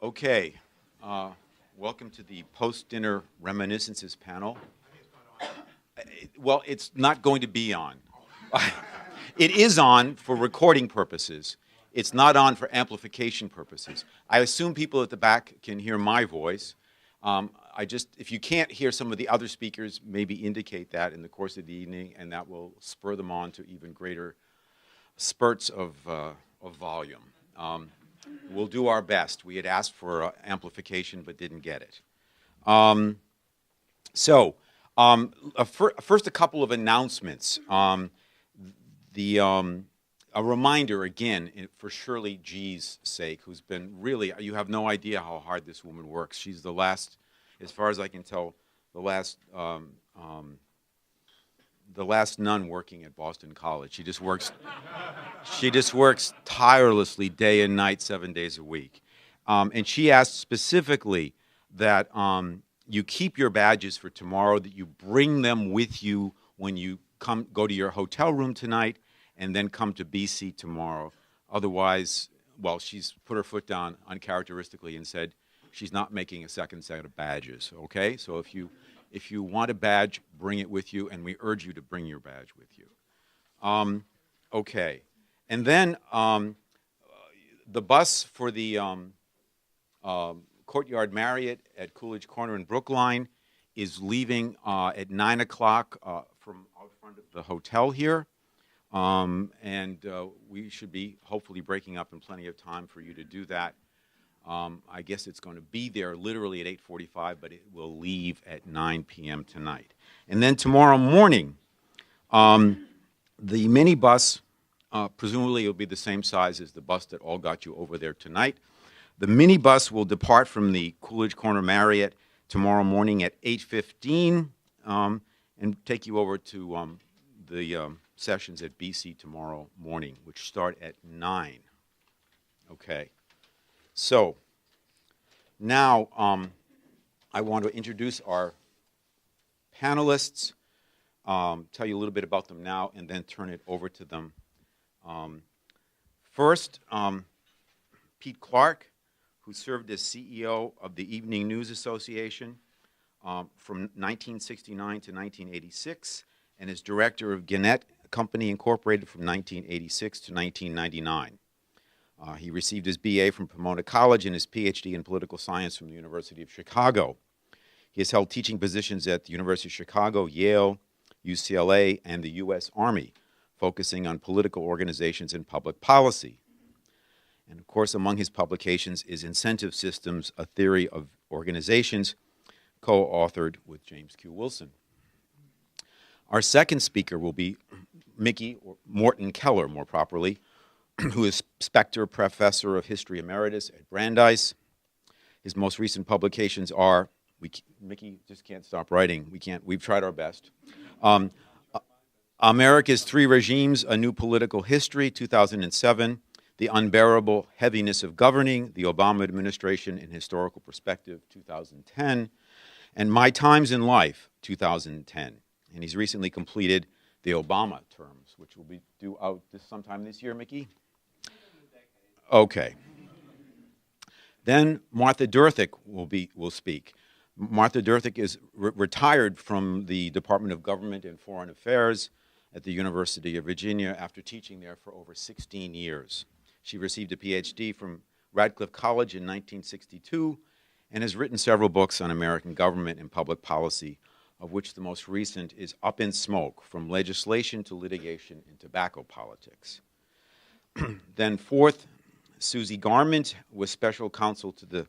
Okay, welcome to the post-dinner Reminiscences panel. Well, it's not going to be on. It is on for recording purposes. It's not on for amplification purposes. I assume people at the back can hear my voice. If you can't hear some of the other speakers, maybe indicate that in the course of the evening, and that will spur them on to even greater spurts of volume. We'll do our best. We had asked for amplification but didn't get it. First, a couple of announcements. A reminder, again, for Shirley G's sake, who's been really, you have no idea how hard this woman works. She's the last, as far as I can tell, the last nun working at Boston College. She just works tirelessly day and night, 7 days a week. And she asked specifically that you keep your badges for tomorrow, that you bring them with you when you go to your hotel room tonight, and then come to BC tomorrow. Otherwise, well, she's put her foot down uncharacteristically and said she's not making a second set of badges, okay? So if you want a badge, bring it with you, and we urge you to bring your badge with you. Okay. And then the bus for the Courtyard Marriott at Coolidge Corner in Brookline is leaving at 9 o'clock from out front of the hotel here. We should be hopefully breaking up in plenty of time for you to do that. I guess it's going to be there literally at 8:45, but it will leave at 9 p.m. tonight. And then tomorrow morning, the minibus, presumably it will be the same size as the bus that all got you over there tonight. The minibus will depart from the Coolidge Corner Marriott tomorrow morning at 8:15 and take you over to the sessions at BC tomorrow morning, which start at 9. Okay. So now I want to introduce our panelists, tell you a little bit about them now, and then turn it over to them. First, Pete Clark, who served as CEO of the Evening News Association from 1969 to 1986, and is director of Gannett Company Incorporated from 1986 to 1999. He received his BA from Pomona College and his PhD in political science from the University of Chicago. He has held teaching positions at the University of Chicago, Yale, UCLA, and the U.S. Army, focusing on political organizations and public policy. And of course, among his publications is Incentive Systems, A Theory of Organizations, co-authored with James Q. Wilson. Our second speaker will be Mickey, or Morton Keller, more properly, who is Specter Professor of History Emeritus at Brandeis. His most recent publications are, Mickey just can't stop writing. We've tried our best. America's Three Regimes, A New Political History, 2007. The Unbearable Heaviness of Governing, the Obama Administration in Historical Perspective, 2010. And My Times in Life, 2010. And he's recently completed the Obama terms, which will be due out sometime this year, Mickey? Okay. Then Martha Derthick will speak. Martha Derthick is retired from the Department of Government and Foreign Affairs at the University of Virginia after teaching there for over 16 years. She received a PhD from Radcliffe College in 1962 and has written several books on American government and public policy, of which the most recent is Up in Smoke, From Legislation to Litigation in Tobacco Politics. Then fourth, Susie Garment was special counsel to the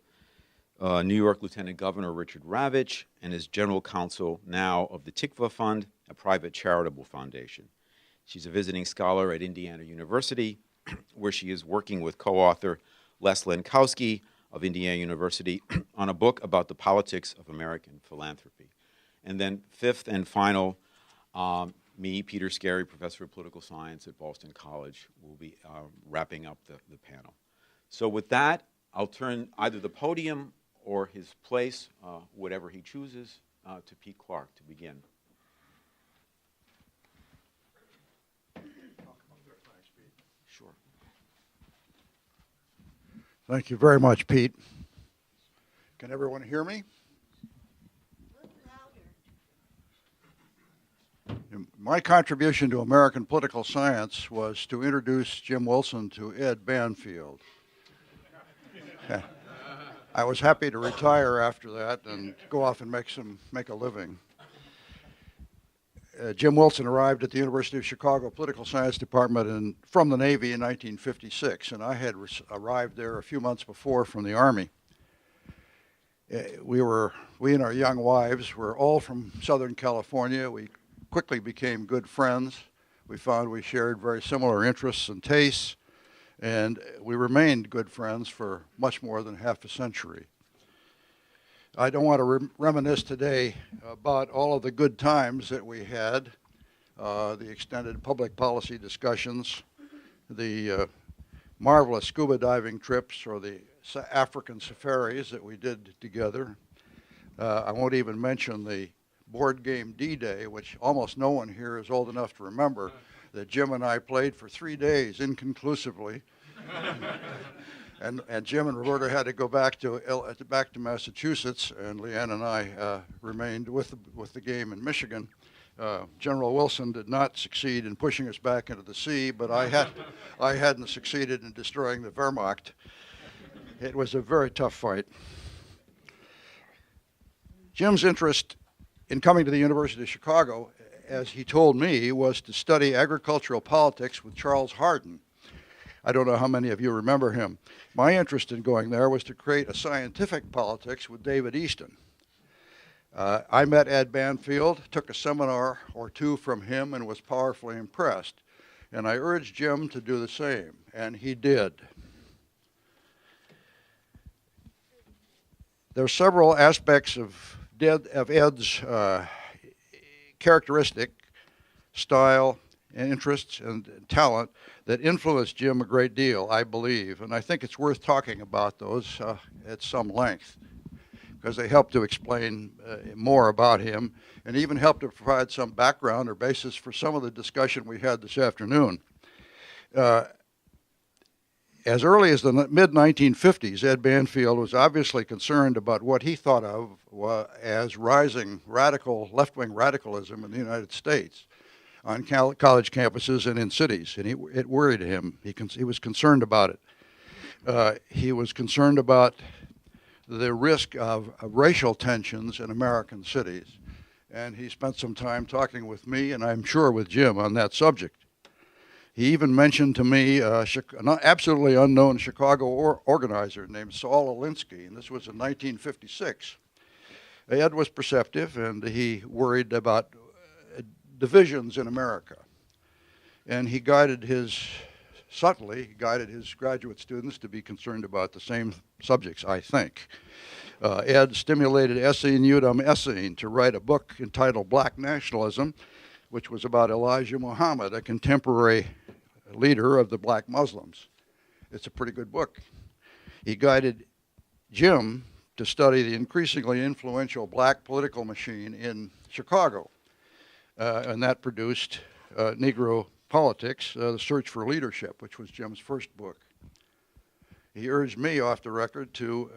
New York Lieutenant Governor Richard Ravitch and is general counsel now of the Tikva Fund, a private charitable foundation. She's a visiting scholar at Indiana University, where she is working with co-author Les Lenkowski of Indiana University on a book about the politics of American philanthropy. And then fifth and final, me, Peter Skerry, Professor of Political Science at Boston College, will be wrapping up the panel. So with that, I'll turn either the podium or his place, whatever he chooses, to Pete Clark to begin. Sure. Thank you very much, Pete. Can everyone hear me? My contribution to American political science was to introduce Jim Wilson to Ed Banfield. I was happy to retire after that and go off and make a living. Jim Wilson arrived at the University of Chicago Political Science Department from the Navy in 1956, and I had arrived there a few months before from the Army. We and our young wives were all from Southern California. We quickly became good friends. We found we shared very similar interests and tastes, and we remained good friends for much more than half a century. I don't want to reminisce today about all of the good times that we had, the extended public policy discussions, the marvelous scuba diving trips, or the African safaris that we did together. I won't even mention the board game D-Day, which almost no one here is old enough to remember, that Jim and I played for 3 days inconclusively. And Jim and Roberta had to go back to Massachusetts, and Leanne and I remained with the game in Michigan. General Wilson did not succeed in pushing us back into the sea, but I hadn't succeeded in destroying the Wehrmacht. It was a very tough fight. Jim's interest in coming to the University of Chicago, as he told me, was to study agricultural politics with Charles Hardin. I don't know how many of you remember him. My interest in going there was to create a scientific politics with David Easton. I met Ed Banfield, took a seminar or two from him, and was powerfully impressed. And I urged Jim to do the same, and he did. There are several aspects of Ed's characteristic, style, and interests and talent that influenced Jim a great deal, I believe. And I think it's worth talking about those at some length, because they help to explain more about him and even help to provide some background or basis for some of the discussion we had this afternoon. As early as the mid-1950s, Ed Banfield was obviously concerned about what he thought of as rising left-wing radicalism in the United States on college campuses and in cities, and it worried him. He was concerned about it. He was concerned about the risk of racial tensions in American cities, and he spent some time talking with me, and I'm sure with Jim, on that subject. He even mentioned to me an absolutely unknown Chicago organizer named Saul Alinsky, and this was in 1956. Ed was perceptive, and he worried about divisions in America. And he subtly guided his graduate students to be concerned about the same subjects, I think. Ed stimulated Essene Udom Essene to write a book entitled Black Nationalism, which was about Elijah Muhammad, a contemporary leader of the black Muslims. It's a pretty good book. He guided Jim to study the increasingly influential black political machine in Chicago. And that produced Negro Politics, The Search for Leadership, which was Jim's first book. He urged me off the record to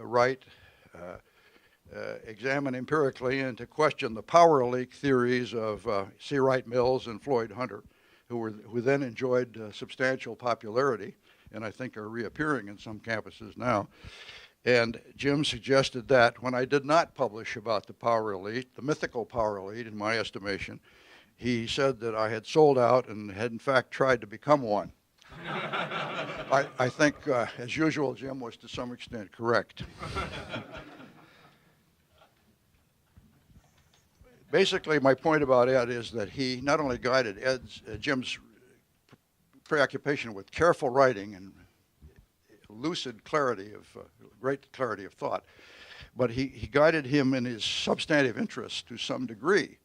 examine empirically and to question the power elite theories of C. Wright Mills and Floyd Hunter, who then enjoyed substantial popularity, and I think are reappearing in some campuses now. And Jim suggested that when I did not publish about the power elite, the mythical power elite in my estimation, he said that I had sold out and had in fact tried to become one. I think, as usual, Jim was to some extent correct. Basically, my point about Ed is that he not only guided Jim's preoccupation with careful writing and lucid clarity great clarity of thought, but he guided him in his substantive interests to some degree.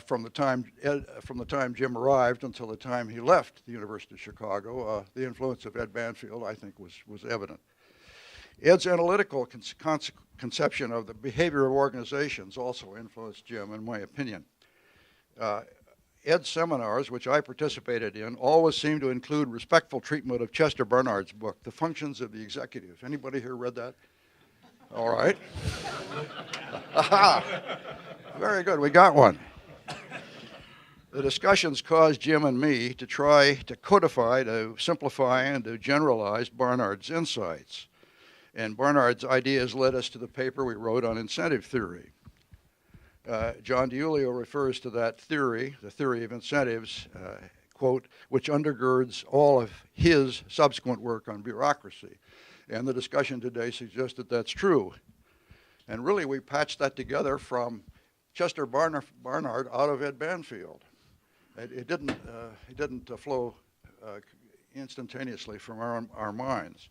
From the time Jim arrived until the time he left the University of Chicago, the influence of Ed Banfield, I think, was evident. Ed's analytical conception of the behavior of organizations also influenced Jim, in my opinion. Ed's seminars, which I participated in, always seemed to include respectful treatment of Chester Barnard's book, The Functions of the Executive. Anybody here read that? All right. Aha. Very good, we got one. The discussions caused Jim and me to try to codify, to simplify, and to generalize Barnard's insights. And Barnard's ideas led us to the paper we wrote on incentive theory. John DiIulio refers to that theory, the theory of incentives, quote, which undergirds all of his subsequent work on bureaucracy. And the discussion today suggests that that's true. And really, we patched that together from Chester Barnard out of Ed Banfield. It didn't flow instantaneously from our minds.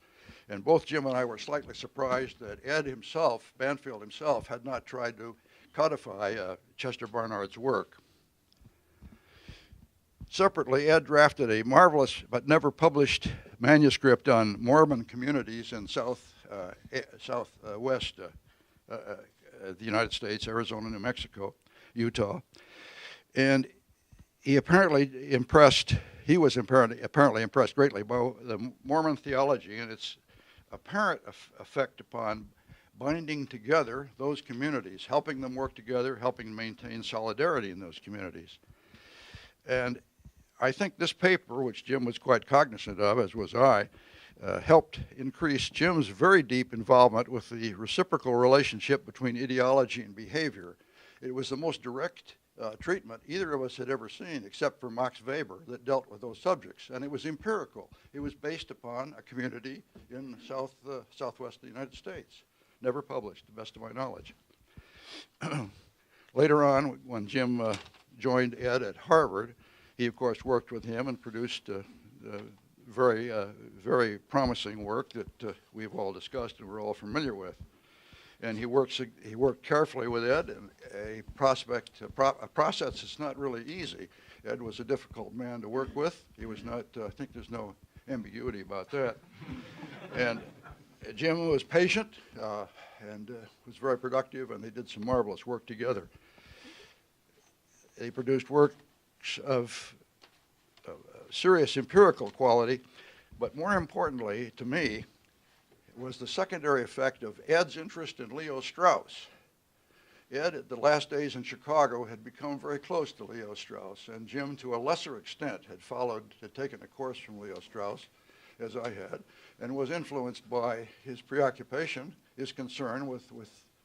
And both Jim and I were slightly surprised that Ed himself, Banfield himself, had not tried to codify Chester Barnard's work. Separately, Ed drafted a marvelous but never published manuscript on Mormon communities in southwest the United States, Arizona, New Mexico, Utah. And he was apparently impressed greatly by the Mormon theology and its apparent effect upon binding together those communities, helping them work together, helping maintain solidarity in those communities. And I think this paper, which Jim was quite cognizant of, as was I, helped increase Jim's very deep involvement with the reciprocal relationship between ideology and behavior. It was the most direct treatment either of us had ever seen, except for Max Weber, that dealt with those subjects. And it was empirical. It was based upon a community in southwest of the United States. Never published, to the best of my knowledge. Later on, when Jim joined Ed at Harvard, he, of course, worked with him and produced very promising work that we've all discussed and we're all familiar with. And he worked carefully with Ed, and a process that's not really easy. Ed was a difficult man to work with. He was not, I think there's no ambiguity about that. And Jim was patient and was very productive, and they did some marvelous work together. They produced works of serious empirical quality, but more importantly to me was the secondary effect of Ed's interest in Leo Strauss. Ed, at the last days in Chicago, had become very close to Leo Strauss, and Jim, to a lesser extent, had taken a course from Leo Strauss, as I had, and was influenced by his preoccupation, his concern with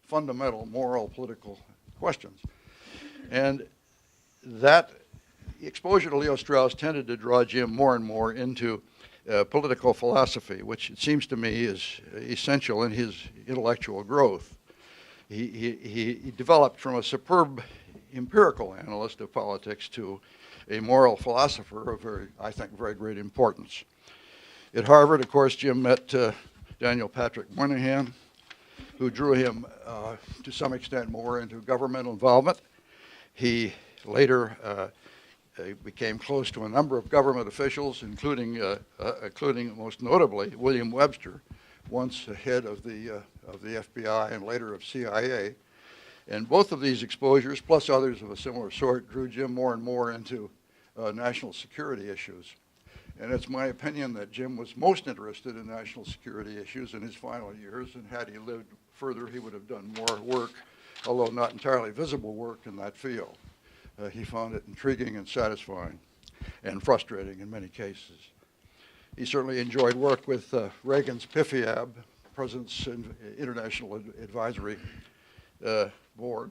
fundamental moral political questions. And that exposure to Leo Strauss tended to draw Jim more and more into political philosophy, which it seems to me is essential in his intellectual growth. He developed from a superb empirical analyst of politics to a moral philosopher of I think, very great importance. At Harvard, of course, Jim met Daniel Patrick Moynihan, who drew him to some extent more into governmental involvement. He later became close to a number of government officials, including most notably William Webster, once head of the FBI and later of CIA. And both of these exposures, plus others of a similar sort, drew Jim more and more into national security issues. And it's my opinion that Jim was most interested in national security issues in his final years, and had he lived further, he would have done more work, although not entirely visible work, in that field. He found it intriguing and satisfying, and frustrating in many cases. He certainly enjoyed work with Reagan's PIFIAB, President's International Advisory Board,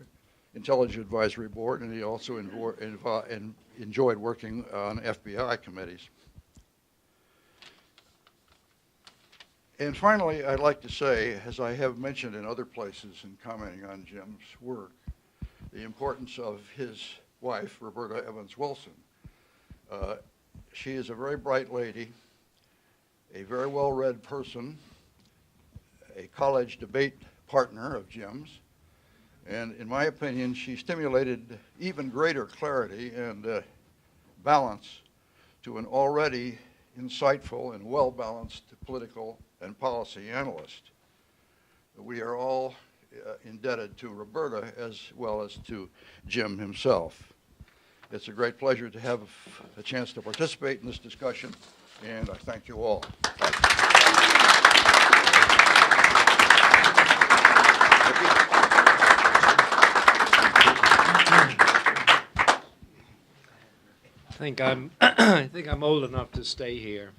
Intelligence Advisory Board, and he also enjoyed working on FBI committees. And finally, I'd like to say, as I have mentioned in other places in commenting on Jim's work, the importance of his wife, Roberta Evans Wilson. She is a very bright lady, a very well-read person, a college debate partner of Jim's, and in my opinion, she stimulated even greater clarity and balance to an already insightful and well-balanced political and policy analyst. We are all indebted to Roberta as well as to Jim himself. It's a great pleasure to have a chance to participate in this discussion, and I thank you all. think I'm I think I'm old enough to stay here.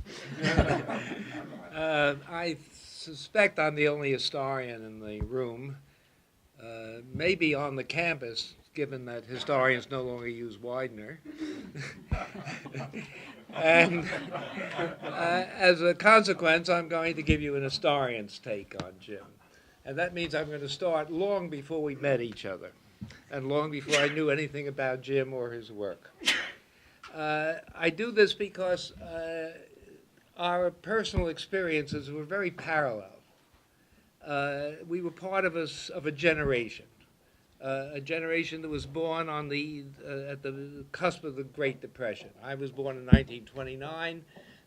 I suspect I'm the only historian in the room, maybe on the campus, given that historians no longer use Widener. And as a consequence, I'm going to give you an historian's take on Jim. And that means I'm going to start long before we met each other, and long before I knew anything about Jim or his work. I do this because our personal experiences were very parallel. We were part of a generation that was born on at the cusp of the Great Depression. I was born in 1929,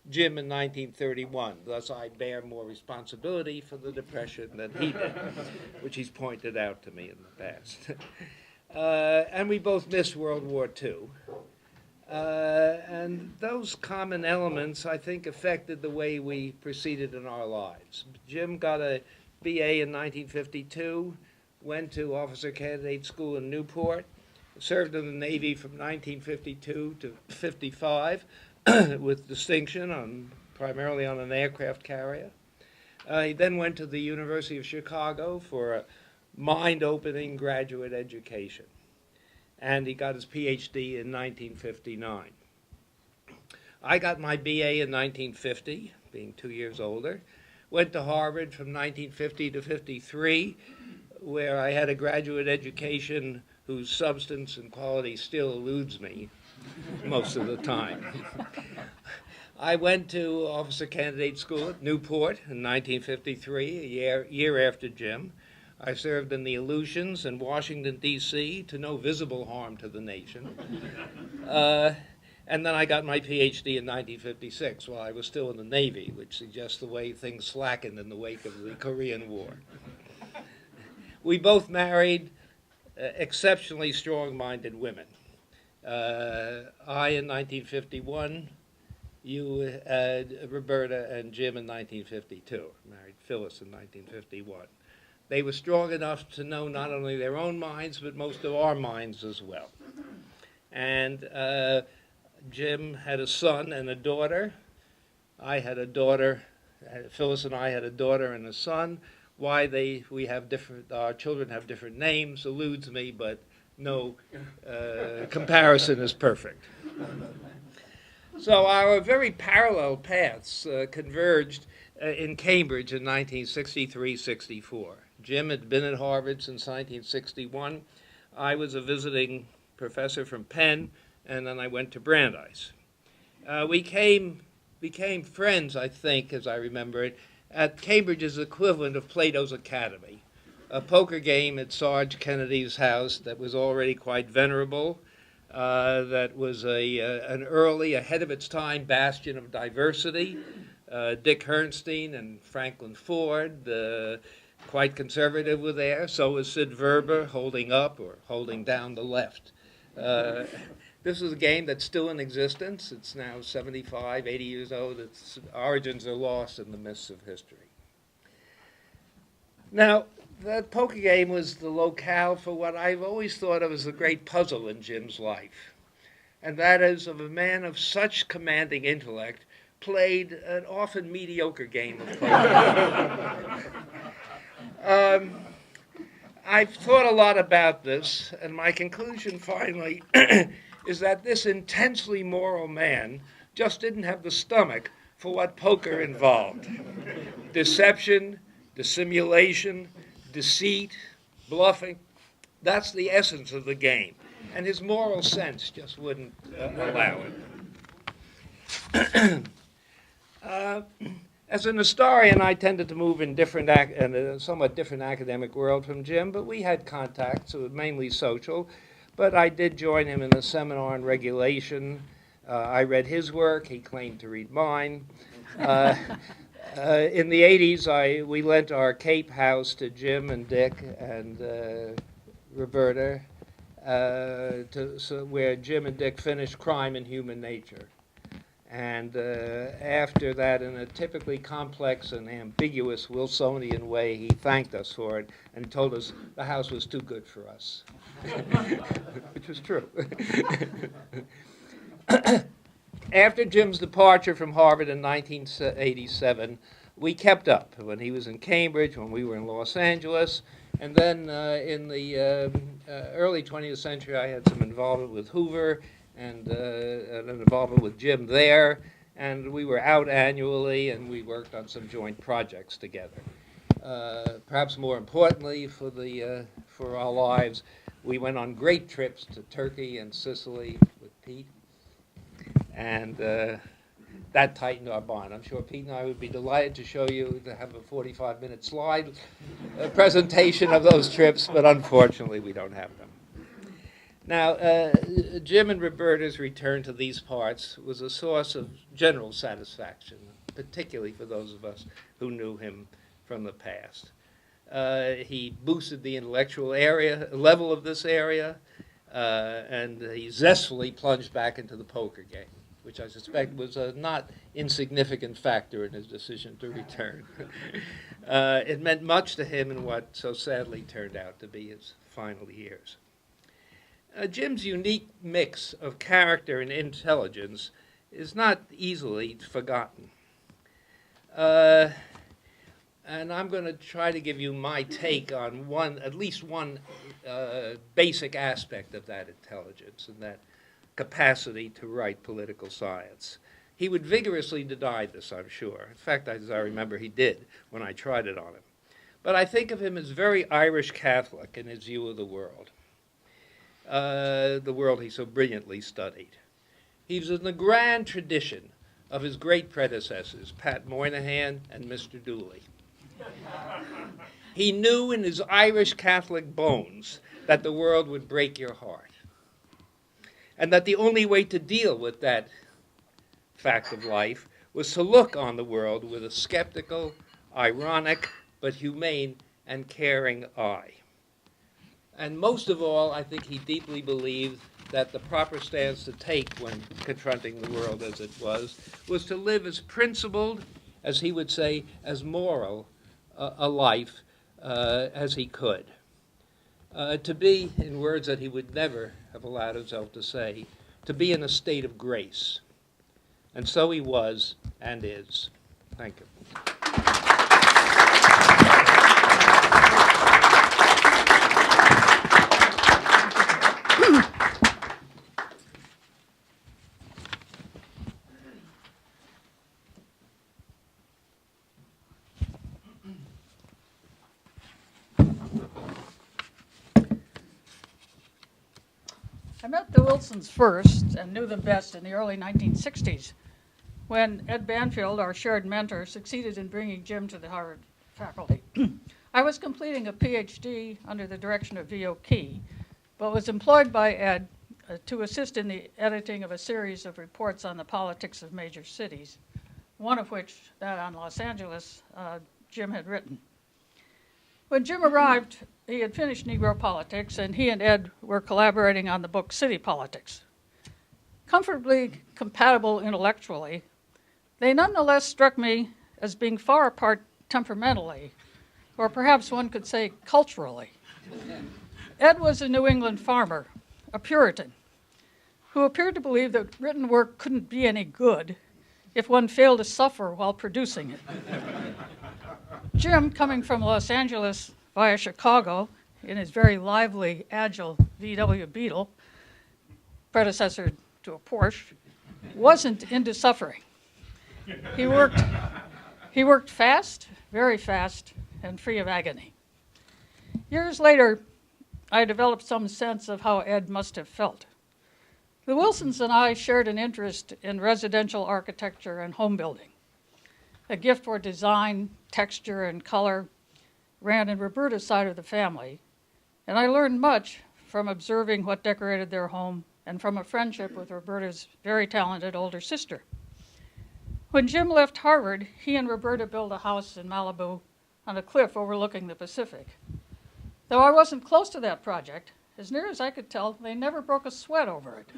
Jim in 1931. Thus, I bear more responsibility for the Depression than he did, which he's pointed out to me in the past. And we both missed World War II. And those common elements, I think, affected the way we proceeded in our lives. Jim got a BA in 1952, went to Officer Candidate School in Newport, served in the Navy from 1952 to 55 with distinction, primarily on an aircraft carrier. He then went to the University of Chicago for a mind-opening graduate education, and he got his PhD in 1959. I got my BA in 1950, being 2 years older, went to Harvard from 1950 to 53, where I had a graduate education whose substance and quality still eludes me most of the time. I went to Officer Candidate School at Newport in 1953, a year after Jim. I served in the Aleutians in Washington, D.C., to no visible harm to the nation. And then I got my PhD in 1956 while I was still in the Navy, which suggests the way things slackened in the wake of the Korean War. We both married exceptionally strong-minded women. I in 1951, you, Roberta, and Jim in 1952. Married Phyllis in 1951. They were strong enough to know not only their own minds, but most of our minds as well. And Jim had a son and a daughter. I had a daughter. Phyllis and I had a daughter and a son. Why our children have different names eludes me, but no comparison is perfect. So our very parallel paths converged in Cambridge in 1963-64. Jim had been at Harvard since 1961. I was a visiting professor from Penn, and then I went to Brandeis. We became friends, I think, as I remember it, at Cambridge's equivalent of Plato's Academy, a poker game at Sarge Kennedy's house that was already quite venerable, that was an early, ahead of its time bastion of diversity. Dick Herrnstein and Franklin Ford, quite conservative, were there. So was Sid Verber, holding up or holding down the left. This is a game that's still in existence. It's now 75, 80 years old. Its origins are lost in the mists of history. Now, that poker game was the locale for what I've always thought of as a great puzzle in Jim's life, and that is of a man of such commanding intellect played an often mediocre game of poker. I've thought a lot about this, and my conclusion finally is that this intensely moral man just didn't have the stomach for what poker involved. Deception, dissimulation, deceit, bluffing, that's the essence of the game. And his moral sense just wouldn't allow it. As an historian, I tended to move in a somewhat different academic world from Jim, but we had contacts, mainly social. But I did join him in a seminar on regulation. I read his work. He claimed to read mine. In the 80s, we lent our Cape house to Jim and Dick and Roberta, where Jim and Dick finished Crime and Human Nature. And after that, in a typically complex and ambiguous Wilsonian way, he thanked us for it and told us the house was too good for us, which was true. After Jim's departure from Harvard in 1987, we kept up when he was in Cambridge, when we were in Los Angeles, and then in the early 20th century, I had some involvement with Hoover and an involvement with Jim there, and we were out annually, and we worked on some joint projects together. Perhaps more importantly for our lives, we went on great trips to Turkey and Sicily with Pete, and that tightened our bond. I'm sure Pete and I would be delighted to show you, to have a 45-minute slide presentation of those trips, but unfortunately we don't have them. Now, Jim and Roberta's return to these parts was a source of general satisfaction, particularly for those of us who knew him from the past. He boosted the intellectual level of this area, and he zestfully plunged back into the poker game, which I suspect was a not insignificant factor in his decision to return. It meant much to him in what so sadly turned out to be his final years. Jim's unique mix of character and intelligence is not easily forgotten. And I'm going to try to give you my take on at least one basic aspect of that intelligence and that capacity to write political science. He would vigorously deny this, I'm sure. In fact, as I remember, he did when I tried it on him. But I think of him as very Irish Catholic in his view of the world he so brilliantly studied. He was in the grand tradition of his great predecessors, Pat Moynihan and Mr. Dooley. He knew in his Irish Catholic bones that the world would break your heart, and that the only way to deal with that fact of life was to look on the world with a skeptical, ironic, but humane and caring eye. And most of all, I think he deeply believed that the proper stance to take when confronting the world as it was to live as principled, as he would say, as moral a life as he could. To be, in words that he would never have allowed himself to say, to be in a state of grace. And so he was and is. Thank you. I met the Wilsons first and knew them best in the early 1960s when Ed Banfield, our shared mentor, succeeded in bringing Jim to the Harvard faculty. I was completing a PhD under the direction of V.O. Key, but was employed by Ed to assist in the editing of a series of reports on the politics of major cities, one of which, that on Los Angeles, Jim had written. When Jim arrived, he had finished Negro Politics, and he and Ed were collaborating on the book City Politics. Comfortably compatible intellectually, they nonetheless struck me as being far apart temperamentally, or perhaps one could say culturally. Ed was a New England farmer, a Puritan, who appeared to believe that written work couldn't be any good if one failed to suffer while producing it. Jim, coming from Los Angeles via Chicago in his very lively, agile VW Beetle, predecessor to a Porsche, wasn't into suffering. He worked fast, very fast, and free of agony. Years later, I developed some sense of how Ed must have felt. The Wilsons and I shared an interest in residential architecture and home building. A gift for design, texture, and color ran in Roberta's side of the family, and I learned much from observing what decorated their home and from a friendship with Roberta's very talented older sister. When Jim left Harvard, he and Roberta built a house in Malibu on a cliff overlooking the Pacific. Though I wasn't close to that project, as near as I could tell, they never broke a sweat over it.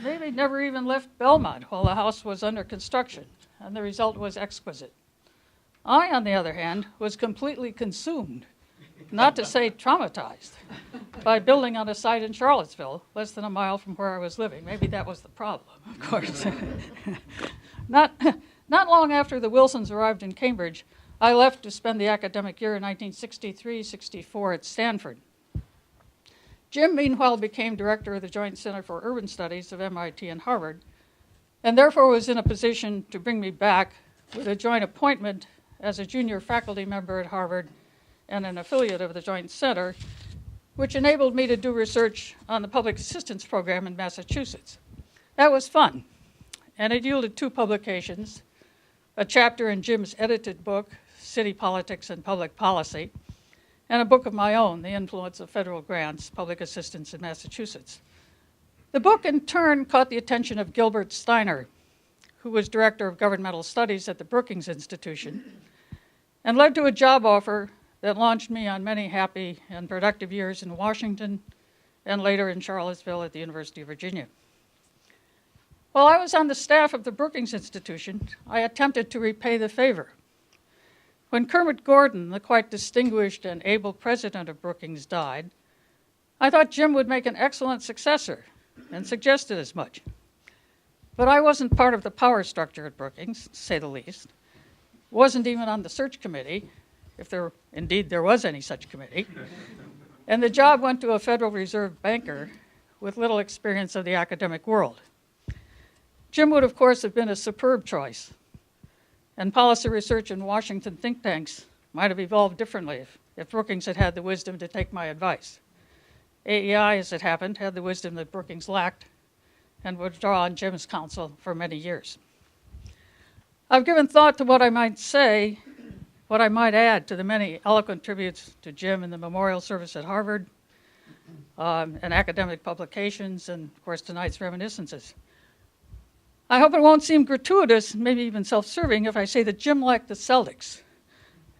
Maybe never even left Belmont while the house was under construction, and the result was exquisite. I, on the other hand, was completely consumed, not to say traumatized. by building on a site in Charlottesville, less than a mile from where I was living. Maybe that was the problem, of course. Not long after the Wilsons arrived in Cambridge, I left to spend the academic year in 1963-64 at Stanford. Jim, meanwhile, became director of the Joint Center for Urban Studies of MIT and Harvard, and therefore was in a position to bring me back with a joint appointment as a junior faculty member at Harvard and an affiliate of the Joint Center, which enabled me to do research on the public assistance program in Massachusetts. That was fun, and it yielded 2 publications, a chapter in Jim's edited book, City Politics and Public Policy, and a book of my own, The Influence of Federal Grants, Public Assistance in Massachusetts. The book, in turn, caught the attention of Gilbert Steiner, who was director of governmental studies at the Brookings Institution, and led to a job offer that launched me on many happy and productive years in Washington and later in Charlottesville at the University of Virginia. While I was on the staff of the Brookings Institution, I attempted to repay the favor. When Kermit Gordon, the quite distinguished and able president of Brookings, died, I thought Jim would make an excellent successor and suggested as much. But I wasn't part of the power structure at Brookings, to say the least. Wasn't even on the search committee, if there was any such committee. And the job went to a Federal Reserve banker with little experience of the academic world. Jim would, of course, have been a superb choice, and policy research in Washington think tanks might have evolved differently if Brookings had had the wisdom to take my advice. AEI, as it happened, had the wisdom that Brookings lacked and would draw on Jim's counsel for many years. I've given thought to what I might say, what I might add to the many eloquent tributes to Jim in the memorial service at Harvard, and academic publications, and of course tonight's Reminiscences. I hope it won't seem gratuitous, maybe even self-serving, if I say that Jim liked the Celtics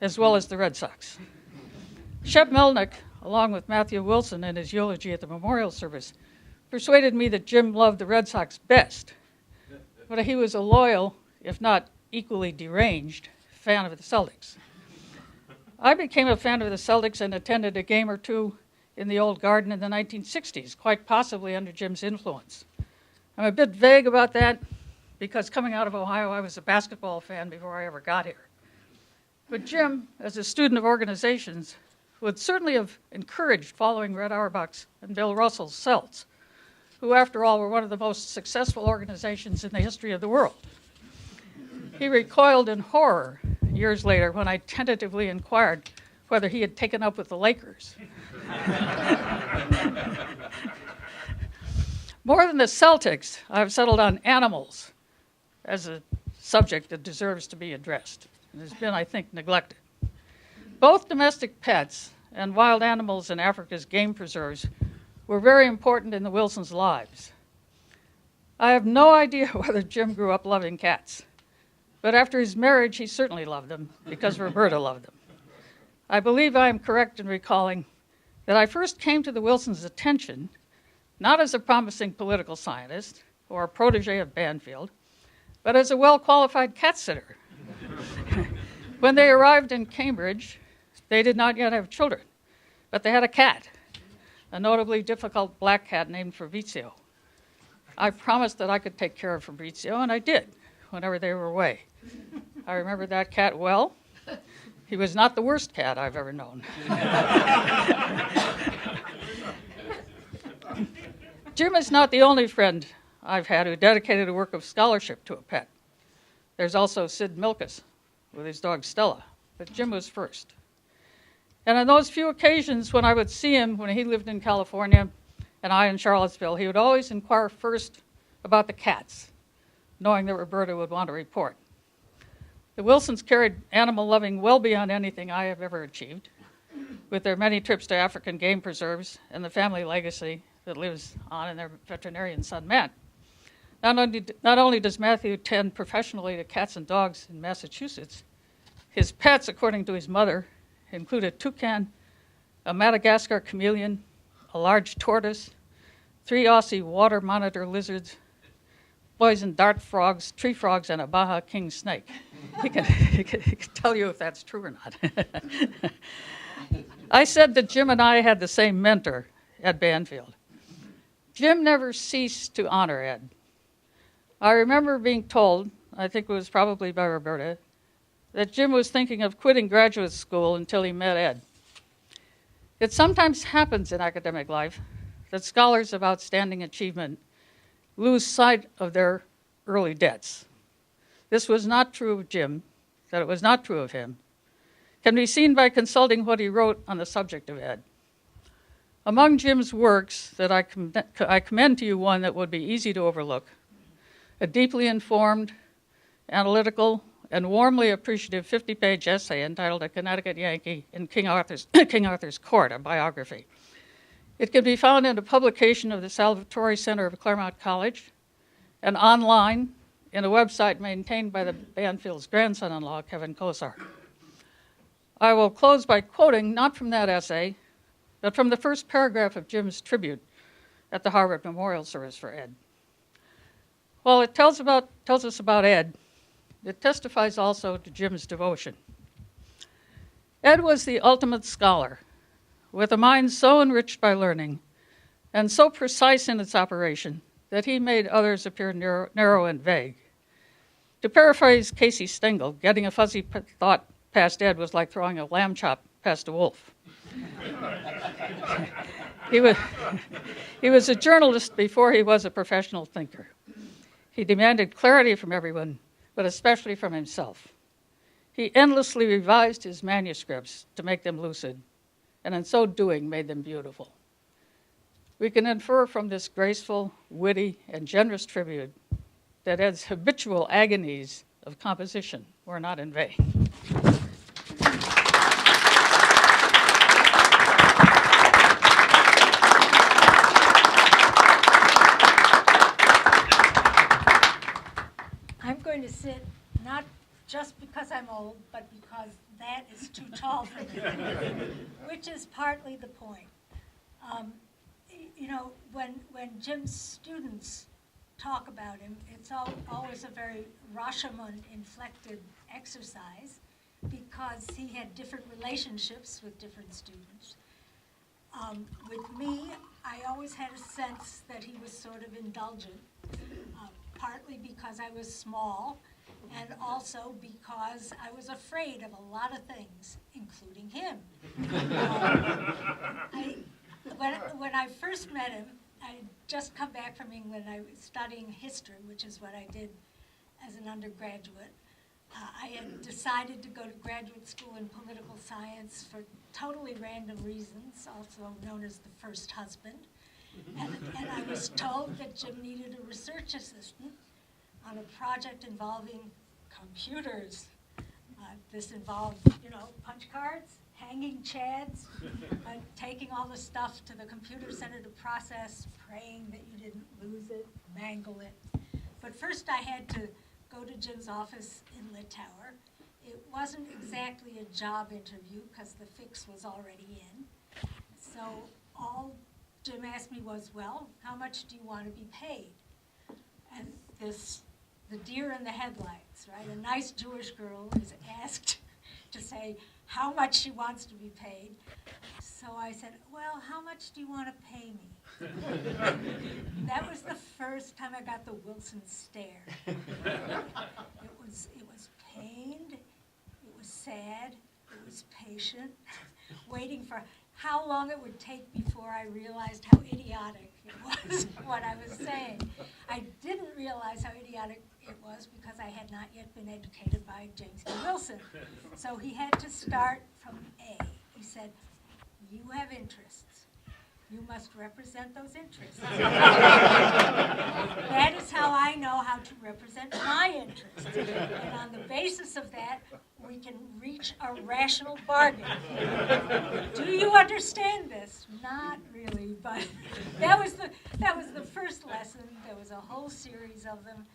as well as the Red Sox. Shep Melnick, along with Matthew Wilson in his eulogy at the memorial service, persuaded me that Jim loved the Red Sox best, but he was a loyal, if not equally deranged, fan of the Celtics. I became a fan of the Celtics and attended a game or 2 in the old Garden in the 1960s, quite possibly under Jim's influence. I'm a bit vague about that because coming out of Ohio, I was a basketball fan before I ever got here. But Jim, as a student of organizations, would certainly have encouraged following Red Auerbach's and Bill Russell's CELTs, who, after all, were one of the most successful organizations in the history of the world. He recoiled in horror years later when I tentatively inquired whether he had taken up with the Lakers. More than the Celtics, I've settled on animals as a subject that deserves to be addressed and has been, I think, neglected. Both domestic pets and wild animals in Africa's game preserves were very important in the Wilsons' lives. I have no idea whether Jim grew up loving cats, but after his marriage, he certainly loved them because Roberta loved them. I believe I am correct in recalling that I first came to the Wilsons' attention not as a promising political scientist or a protege of Banfield, but as a well-qualified cat sitter. When they arrived in Cambridge, they did not yet have children, but they had a cat, a notably difficult black cat named Fabrizio. I promised that I could take care of Fabrizio, and I did, whenever they were away. I remember that cat well. He was not the worst cat I've ever known. Jim is not the only friend I've had who dedicated a work of scholarship to a pet. There's also Sid Milkus with his dog Stella, but Jim was first. And on those few occasions when I would see him when he lived in California and I in Charlottesville, he would always inquire first about the cats, knowing that Roberta would want to report. The Wilsons carried animal loving well beyond anything I have ever achieved, with their many trips to African game preserves and the family legacy that lives on in their veterinarian son, Matt. Not only does Matthew tend professionally to cats and dogs in Massachusetts, his pets, according to his mother, include a toucan, a Madagascar chameleon, a large tortoise, 3 Aussie water monitor lizards, poison dart frogs, tree frogs, and a Baja king snake. He can tell you if that's true or not. I said that Jim and I had the same mentor Ed Banfield. Jim never ceased to honor Ed. I remember being told, I think it was probably by Roberta, that Jim was thinking of quitting graduate school until he met Ed. It sometimes happens in academic life that scholars of outstanding achievement lose sight of their early debts. This was not true of Jim, that it was not true of him, can be seen by consulting what he wrote on the subject of Ed. Among Jim's works that I commend to you one that would be easy to overlook, a deeply informed, analytical, and warmly appreciative 50-page essay entitled A Connecticut Yankee in King Arthur's Court, a biography. It can be found in a publication of the Salvatore Center of Claremont College and online in a website maintained by the Banfield's grandson-in-law, Kevin Kosar. I will close by quoting, not from that essay, but from the first paragraph of Jim's tribute at the Harvard Memorial Service for Ed. While it tells us about Ed, it testifies also to Jim's devotion. Ed was the ultimate scholar, with a mind so enriched by learning and so precise in its operation that he made others appear narrow and vague. To paraphrase Casey Stengel, getting a fuzzy thought past Ed was like throwing a lamb chop past a wolf. He was a journalist before he was a professional thinker. He demanded clarity from everyone, but especially from himself. He endlessly revised his manuscripts to make them lucid, and in so doing made them beautiful. We can infer from this graceful, witty, and generous tribute that Ed's habitual agonies of composition were not in vain. I'm going to sit, not just because I'm old, but because that is too tall for me, which is partly the point. You know, when Jim's students talk about him, it's always a very Rashomon-inflected exercise because he had different relationships with different students. With me, I always had a sense that he was sort of indulgent, partly because I was small, and also because I was afraid of a lot of things, including him. When I first met him, I had just come back from England. I was studying history, which is what I did as an undergraduate. I had decided to go to graduate school in political science for totally random reasons, also known as the first husband. And I was told that Jim needed a research assistant on a project involving computers. This involved, you know, punch cards, hanging chads, taking all the stuff to the computer center to process, praying that you didn't lose it, mangle it. But first I had to go to Jim's office in Littauer. It wasn't exactly a job interview because the fix was already in. So all Jim asked me was, well, how much do you want to be paid? And the deer in the headlights, right? A nice Jewish girl is asked to say how much she wants to be paid. So I said, well, how much do you want to pay me? That was the first time I got the Wilson stare. It was pained, it was sad, it was patient, waiting for how long it would take before I realized how idiotic it was, what I was saying. I didn't realize how idiotic it was because I had not yet been educated by James B. Wilson. So he had to start from A. He said, you have interests. You must represent those interests. That is how I know how to represent my interests. And on the basis of that, we can reach a rational bargain. Do you understand this? Not really, but that was the first lesson. There was a whole series of them.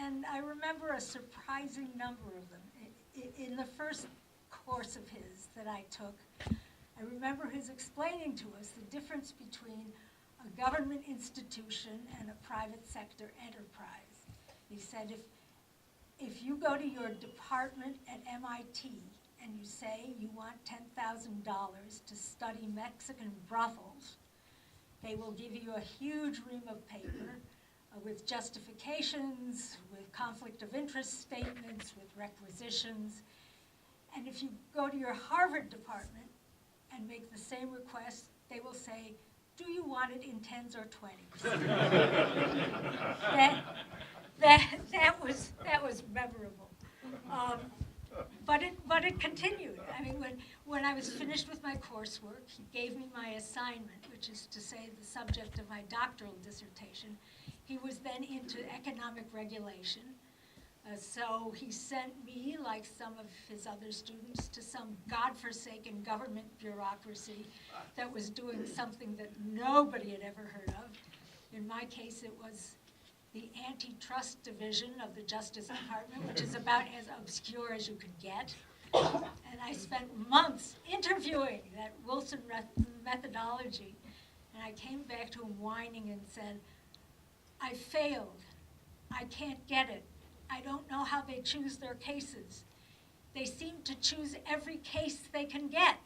And I remember a surprising number of them. In the first course of his that I took, I remember his explaining to us the difference between a government institution and a private sector enterprise. He said, if you go to your department at MIT and you say you want $10,000 to study Mexican brothels, They will give you a huge ream of paper with justifications, with conflict of interest statements, with requisitions. And if you go to your Harvard department and make the same request, they will say, do you want it in 10s or 20s? that was memorable. But it continued. I mean, when I was finished with my coursework, he gave me my assignment, which is to say the subject of my doctoral dissertation. He was then into economic regulation. So he sent me, like some of his other students, to some godforsaken government bureaucracy that was doing something that nobody had ever heard of. In my case, it was the antitrust division of the Justice Department, which is about as obscure as you could get. And I spent months interviewing that Wilson methodology. And I came back to him whining and said, I failed. I can't get it. I don't know how they choose their cases. They seem to choose every case they can get.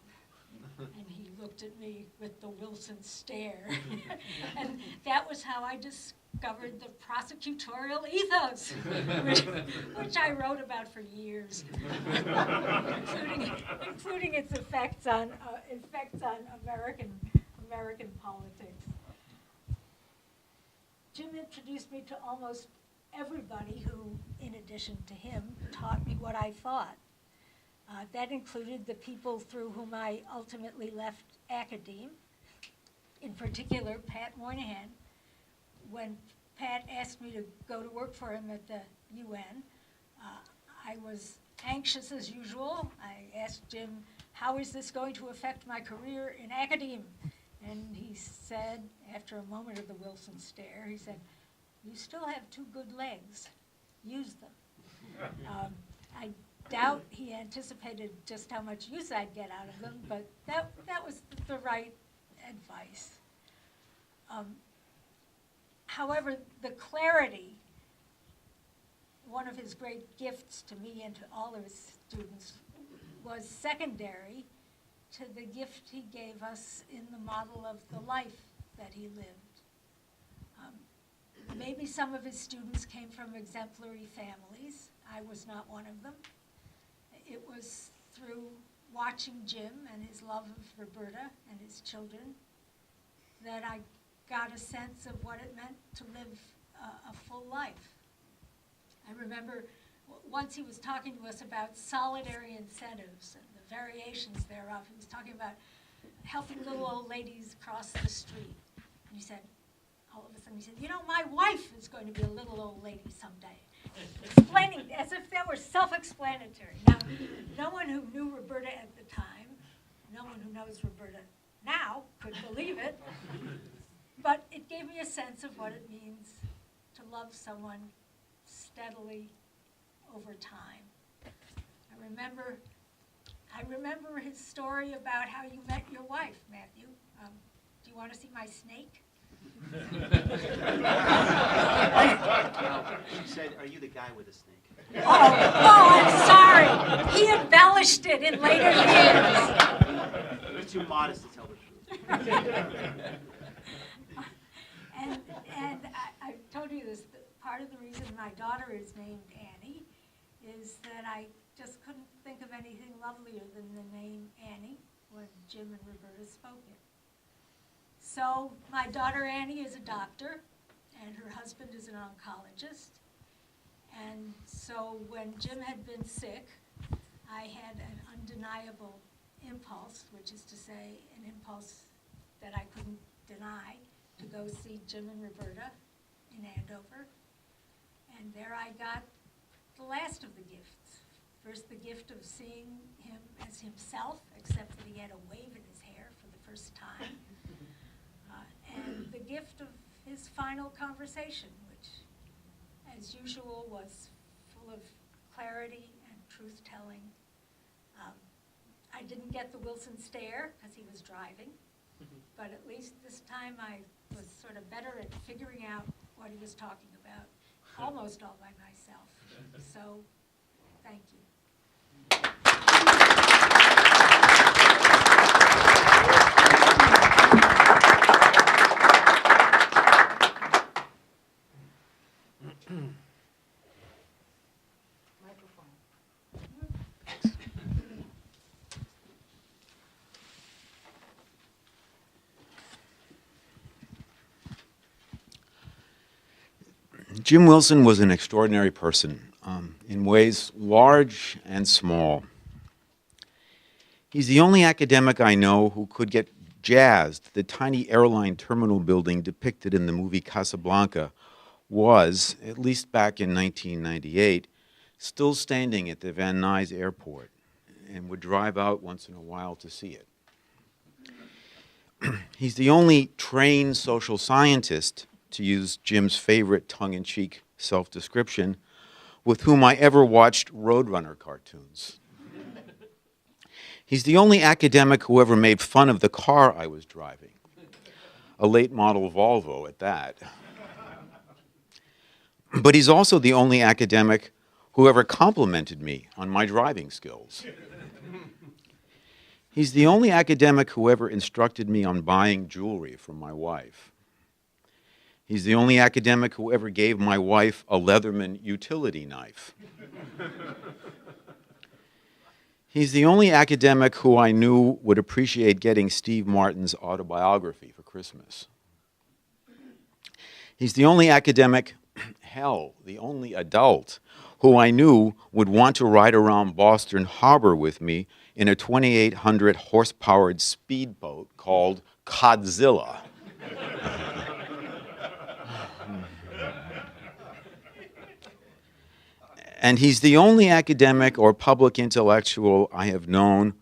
And he looked at me with the Wilson stare. And that was how I discovered the prosecutorial ethos, which I wrote about for years, including its effects on American politics. Jim introduced me to almost everybody who, in addition to him, taught me what I thought. That included the people through whom I ultimately left academe, in particular Pat Moynihan. When Pat asked me to go to work for him at the UN, I was anxious as usual. I asked Jim, how is this going to affect my career in academe? And he said, after a moment of the Wilson stare, he said, you still have 2 good legs. Use them. I doubt he anticipated just how much use I'd get out of them, but that was the right advice. However, the clarity, one of his great gifts to me and to all of his students, was secondary to the gift he gave us in the model of the life that he lived. Maybe some of his students came from exemplary families. I was not one of them. It was through watching Jim and his love of Roberta and his children that I got a sense of what it meant to live a full life. I remember once he was talking to us about solidary incentives and the variations thereof. He was talking about helping little old ladies cross the street. And he said, all of a sudden, he said, you know, my wife is going to be a little old lady someday. Explaining as if that were self-explanatory. Now, no one who knew Roberta at the time, no one who knows Roberta now could believe it, but it gave me a sense of what it means to love someone steadily over time. I remember his story about how you met your wife, Matthew. Do you want to see my snake? She said, are you the guy with the snake? Oh, I'm sorry. He embellished it in later years. You're too modest to tell the truth. And I've told you this, part of the reason my daughter is named Annie is that I just couldn't think of anything lovelier than the name Annie when Jim and Roberta spoke it. So my daughter Annie is a doctor, and her husband is an oncologist. And so when Jim had been sick, I had an undeniable impulse, which is to say an impulse that I couldn't deny, to go see Jim and Roberta in Andover. And there I got the last of the gifts. First, the gift of seeing him as himself, except that he had a wave in his hair for the first time. And the gift of his final conversation, which, as usual, was full of clarity and truth-telling. I didn't get the Wilson stare because he was driving, but at least this time I was sort of better at figuring out what he was talking about, almost all by myself. So, thank you. Jim Wilson was an extraordinary person, in ways large and small. He's the only academic I know who could get jazzed. The tiny airline terminal building depicted in the movie Casablanca was, at least back in 1998, still standing at the Van Nuys airport and would drive out once in a while to see it. He's the only trained social scientist, to use Jim's favorite tongue-in-cheek self-description, with whom I ever watched Roadrunner cartoons. He's the only academic who ever made fun of the car I was driving, a late model Volvo at that. But he's also the only academic who ever complimented me on my driving skills. He's the only academic who ever instructed me on buying jewelry from my wife. He's the only academic who ever gave my wife a Leatherman utility knife. He's the only academic who I knew would appreciate getting Steve Martin's autobiography for Christmas. He's the only academic, hell, the only adult, who I knew would want to ride around Boston Harbor with me in a 2,800 horsepowered speedboat called Codzilla. And he's the only academic or public intellectual I have known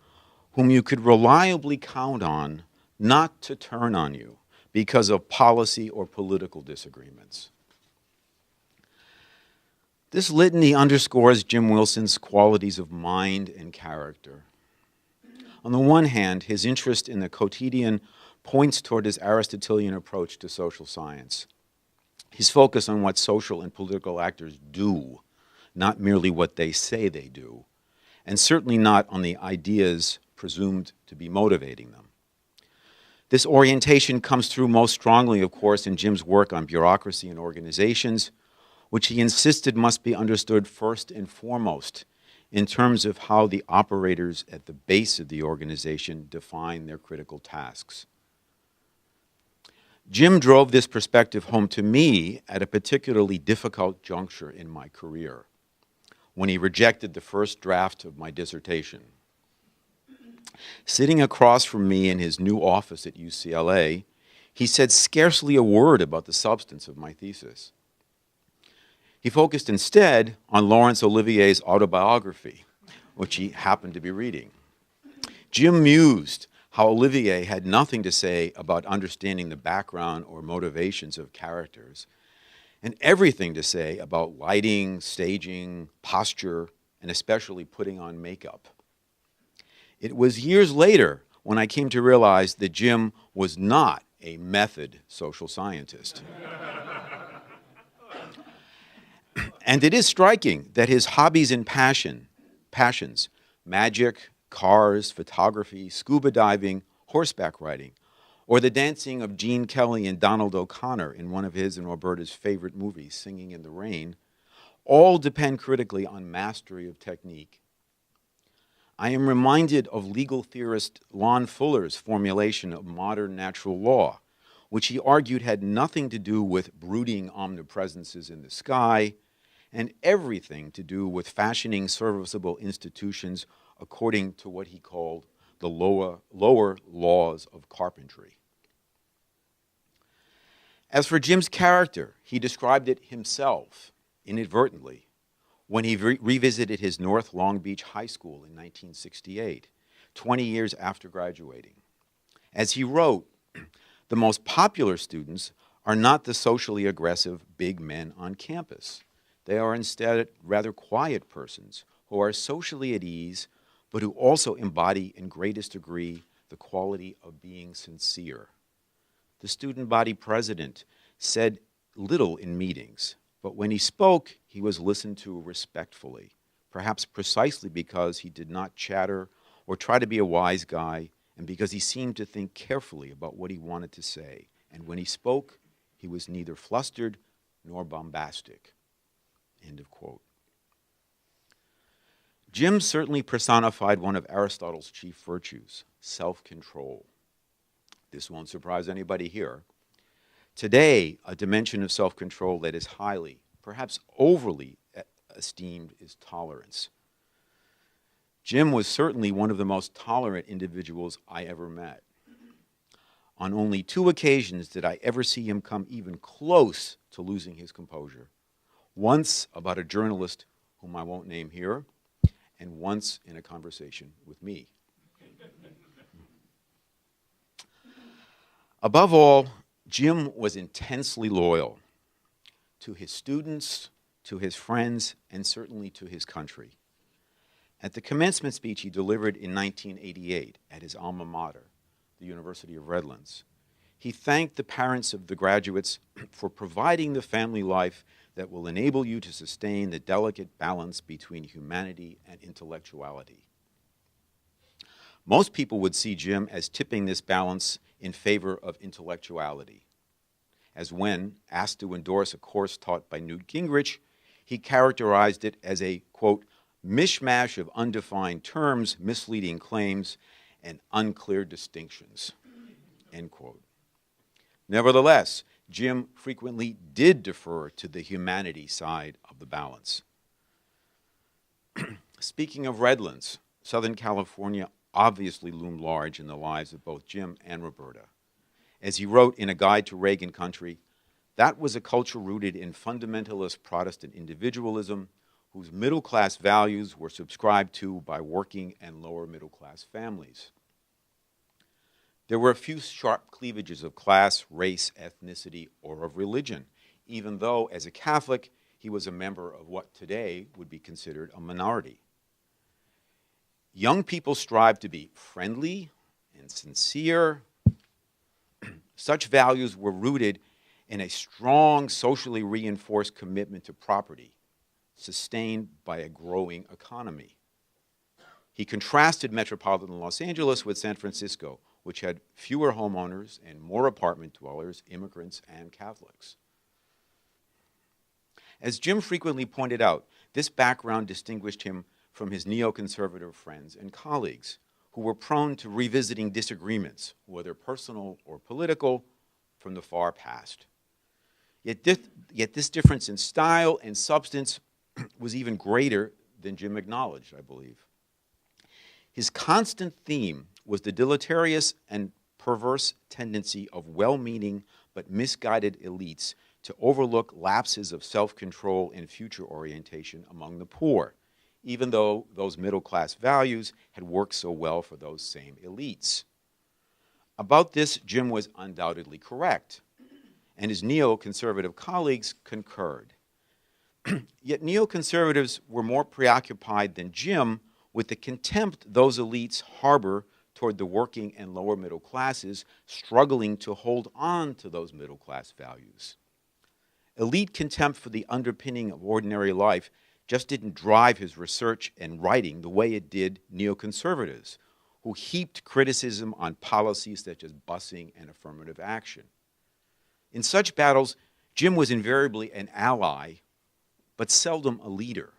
whom you could reliably count on not to turn on you because of policy or political disagreements. This litany underscores Jim Wilson's qualities of mind and character. On the one hand, his interest in the quotidian points toward his Aristotelian approach to social science. His focus on what social and political actors do, not merely what they say they do, and certainly not on the ideas presumed to be motivating them. This orientation comes through most strongly, of course, in Jim's work on bureaucracy and organizations, which he insisted must be understood first and foremost in terms of how the operators at the base of the organization define their critical tasks. Jim drove this perspective home to me at a particularly difficult juncture in my career, when he rejected the first draft of my dissertation. Sitting across from me in his new office at UCLA, he said scarcely a word about the substance of my thesis. He focused instead on Laurence Olivier's autobiography, which he happened to be reading. Jim mused how Olivier had nothing to say about understanding the background or motivations of characters, and everything to say about lighting, staging, posture, and especially putting on makeup. It was years later when I came to realize that Jim was not a method social scientist. And it is striking that his hobbies and passions, magic, cars, photography, scuba diving, horseback riding, or the dancing of Gene Kelly and Donald O'Connor in one of his and Roberta's favorite movies, Singing in the Rain, all depend critically on mastery of technique. I am reminded of legal theorist Lon Fuller's formulation of modern natural law, which he argued had nothing to do with brooding omnipresences in the sky and everything to do with fashioning serviceable institutions according to what he called the lower laws of carpentry. As for Jim's character, he described it himself, inadvertently, when he revisited his North Long Beach High School in 1968, 20 years after graduating. As he wrote, the most popular students are not the socially aggressive big men on campus. They are instead rather quiet persons who are socially at ease, but who also embody in greatest degree the quality of being sincere. The student body president said little in meetings, but when he spoke, he was listened to respectfully, perhaps precisely because he did not chatter or try to be a wise guy, and because he seemed to think carefully about what he wanted to say. And when he spoke, he was neither flustered nor bombastic. End of quote. Jim certainly personified one of Aristotle's chief virtues, self-control. This won't surprise anybody here. Today, a dimension of self-control that is highly, perhaps overly esteemed, is tolerance. Jim was certainly one of the most tolerant individuals I ever met. On only 2 occasions did I ever see him come even close to losing his composure. Once about a journalist whom I won't name here, and once in a conversation with me. Above all, Jim was intensely loyal to his students, to his friends, and certainly to his country. At the commencement speech he delivered in 1988 at his alma mater, the University of Redlands, he thanked the parents of the graduates for providing the family life that will enable you to sustain the delicate balance between humanity and intellectuality. Most people would see Jim as tipping this balance in favor of intellectuality, as when, asked to endorse a course taught by Newt Gingrich, he characterized it as a, quote, mishmash of undefined terms, misleading claims, and unclear distinctions, end quote. Nevertheless, Jim frequently did defer to the humanity side of the balance. Speaking of Redlands, Southern California obviously loomed large in the lives of both Jim and Roberta. As he wrote in A Guide to Reagan Country, that was a culture rooted in fundamentalist Protestant individualism whose middle-class values were subscribed to by working and lower middle-class families. There were a few sharp cleavages of class, race, ethnicity, or of religion, even though, as a Catholic, he was a member of what today would be considered a minority. Young people strived to be friendly and sincere. Such values were rooted in a strong, socially reinforced commitment to property, sustained by a growing economy. He contrasted metropolitan Los Angeles with San Francisco, which had fewer homeowners and more apartment dwellers, immigrants, and Catholics. As Jim frequently pointed out, this background distinguished him from his neoconservative friends and colleagues, who were prone to revisiting disagreements, whether personal or political, from the far past. Yet this difference in style and substance was even greater than Jim acknowledged, I believe. His constant theme was the deleterious and perverse tendency of well-meaning but misguided elites to overlook lapses of self-control and future orientation among the poor, even though those middle-class values had worked so well for those same elites. About this, Jim was undoubtedly correct, and his neoconservative colleagues concurred. Yet neoconservatives were more preoccupied than Jim with the contempt those elites harbor toward the working and lower middle classes struggling to hold on to those middle class values. Elite contempt for the underpinning of ordinary life just didn't drive his research and writing the way it did neoconservatives, who heaped criticism on policies such as busing and affirmative action. In such battles, Jim was invariably an ally, but seldom a leader.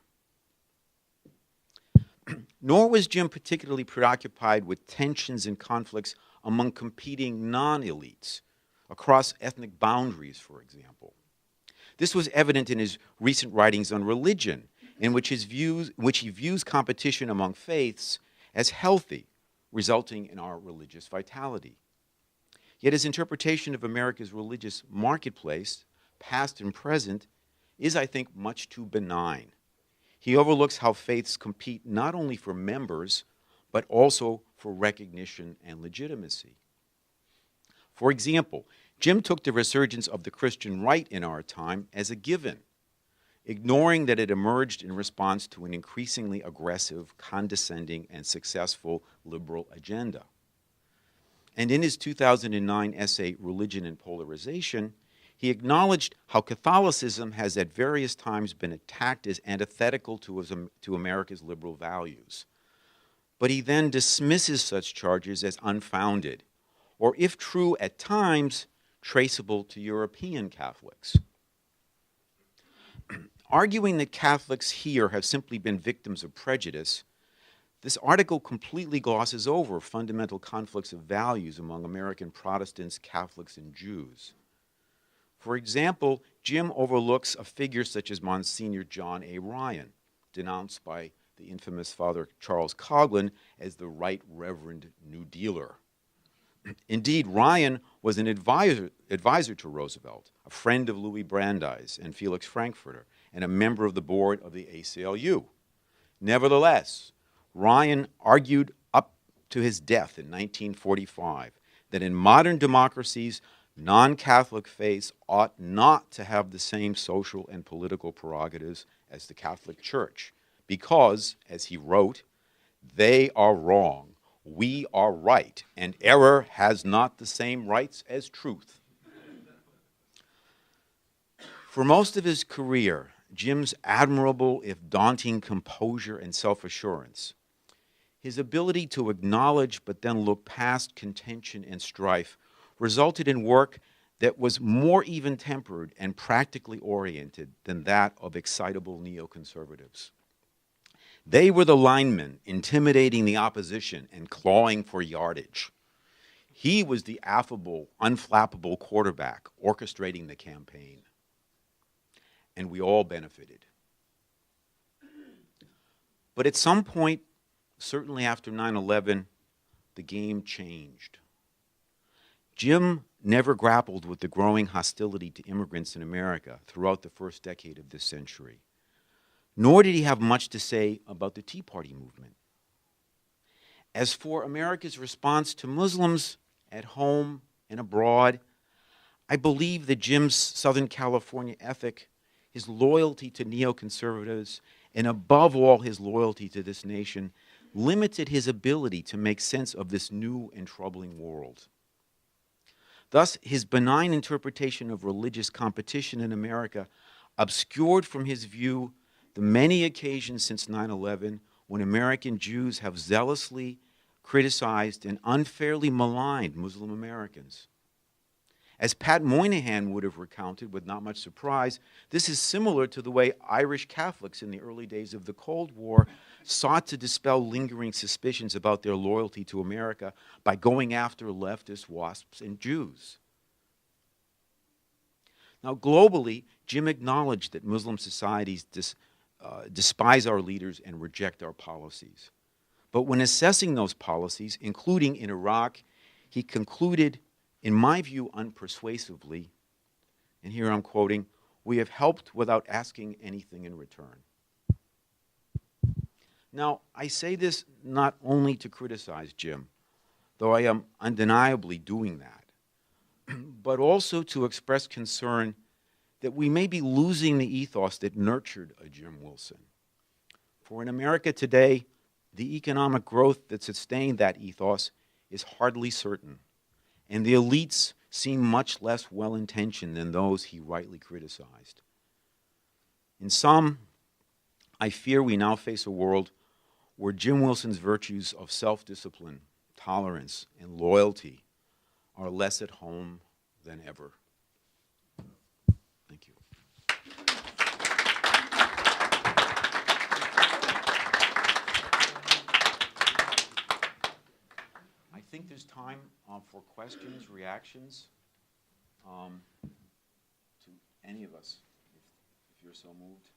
Nor was Jim particularly preoccupied with tensions and conflicts among competing non-elites, across ethnic boundaries, for example. This was evident in his recent writings on religion, in which he views competition among faiths as healthy, resulting in our religious vitality. Yet his interpretation of America's religious marketplace, past and present, is, I think, much too benign. He overlooks how faiths compete not only for members, but also for recognition and legitimacy. For example, Jim took the resurgence of the Christian right in our time as a given, ignoring that it emerged in response to an increasingly aggressive, condescending, and successful liberal agenda. And in his 2009 essay, Religion and Polarization, he acknowledged how Catholicism has at various times been attacked as antithetical to America's liberal values. But he then dismisses such charges as unfounded, or if true at times, traceable to European Catholics. Arguing that Catholics here have simply been victims of prejudice, this article completely glosses over fundamental conflicts of values among American Protestants, Catholics, and Jews. For example, Jim overlooks a figure such as Monsignor John A. Ryan, denounced by the infamous Father Charles Coughlin as the Right Reverend New Dealer. Indeed, Ryan was an advisor to Roosevelt, a friend of Louis Brandeis and Felix Frankfurter, and a member of the board of the ACLU. Nevertheless, Ryan argued up to his death in 1945 that in modern democracies, non-Catholic faiths ought not to have the same social and political prerogatives as the Catholic Church, because, as he wrote, they are wrong, we are right, and error has not the same rights as truth. For most of his career, Jim's admirable, if daunting, composure and self-assurance, his ability to acknowledge but then look past contention and strife, resulted in work that was more even-tempered and practically oriented than that of excitable neoconservatives. They were the linemen intimidating the opposition and clawing for yardage. He was the affable, unflappable quarterback orchestrating the campaign. And we all benefited. But at some point, certainly after 9/11, the game changed. Jim never grappled with the growing hostility to immigrants in America throughout the first decade of this century. Nor did he have much to say about the Tea Party movement. As for America's response to Muslims at home and abroad, I believe that Jim's Southern California ethic, his loyalty to neoconservatives, and above all his loyalty to this nation, limited his ability to make sense of this new and troubling world. Thus, his benign interpretation of religious competition in America obscured from his view the many occasions since 9/11 when American Jews have zealously criticized and unfairly maligned Muslim Americans. As Pat Moynihan would have recounted with not much surprise, this is similar to the way Irish Catholics in the early days of the Cold War sought to dispel lingering suspicions about their loyalty to America by going after leftist WASPs and Jews. Now, globally, Jim acknowledged that Muslim societies despise our leaders and reject our policies. But when assessing those policies, including in Iraq, he concluded, in my view unpersuasively, and here I'm quoting, "We have helped without asking anything in return." Now, I say this not only to criticize Jim, though I am undeniably doing that, but also to express concern that we may be losing the ethos that nurtured a Jim Wilson. For in America today, the economic growth that sustained that ethos is hardly certain, and the elites seem much less well-intentioned than those he rightly criticized. In sum, I fear we now face a world where Jim Wilson's virtues of self-discipline, tolerance, and loyalty are less at home than ever. Thank you. I think there's time for questions, reactions to any of us, if you're so moved.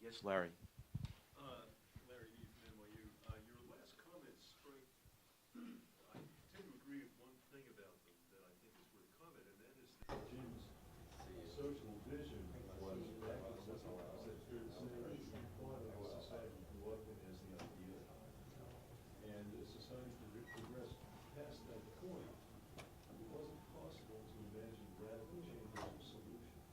Yes, Larry. Larry D. from NYU. Your last comments strike. I tend to agree with one thing about them that I think is worth comment, and that is that Jim's social vision was practice. Is that fair to say? Part of a society grew up in as the ideal, and as society progressed past that point, it wasn't possible to imagine radical changes or solutions.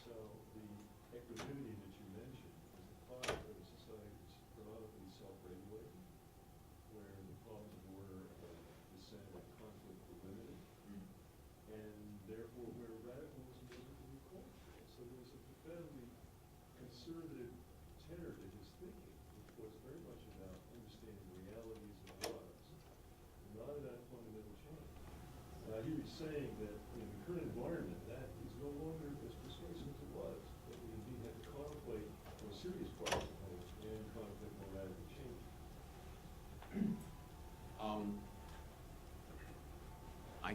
So the equanimity that you mentioned is the product of a society that's predominantly self-regulating, where the problems of order, dissent, and conflict were limited, and therefore where radicalism wasn't really called for. So there was a profoundly conservative tenor to his thinking, which was very much about understanding realities as it was, not about fundamental change. And I hear you saying that in the current environment, that is no longer as persuasive as it was, that we indeed have to contemplate more serious problems of hope and contemplate more radical change.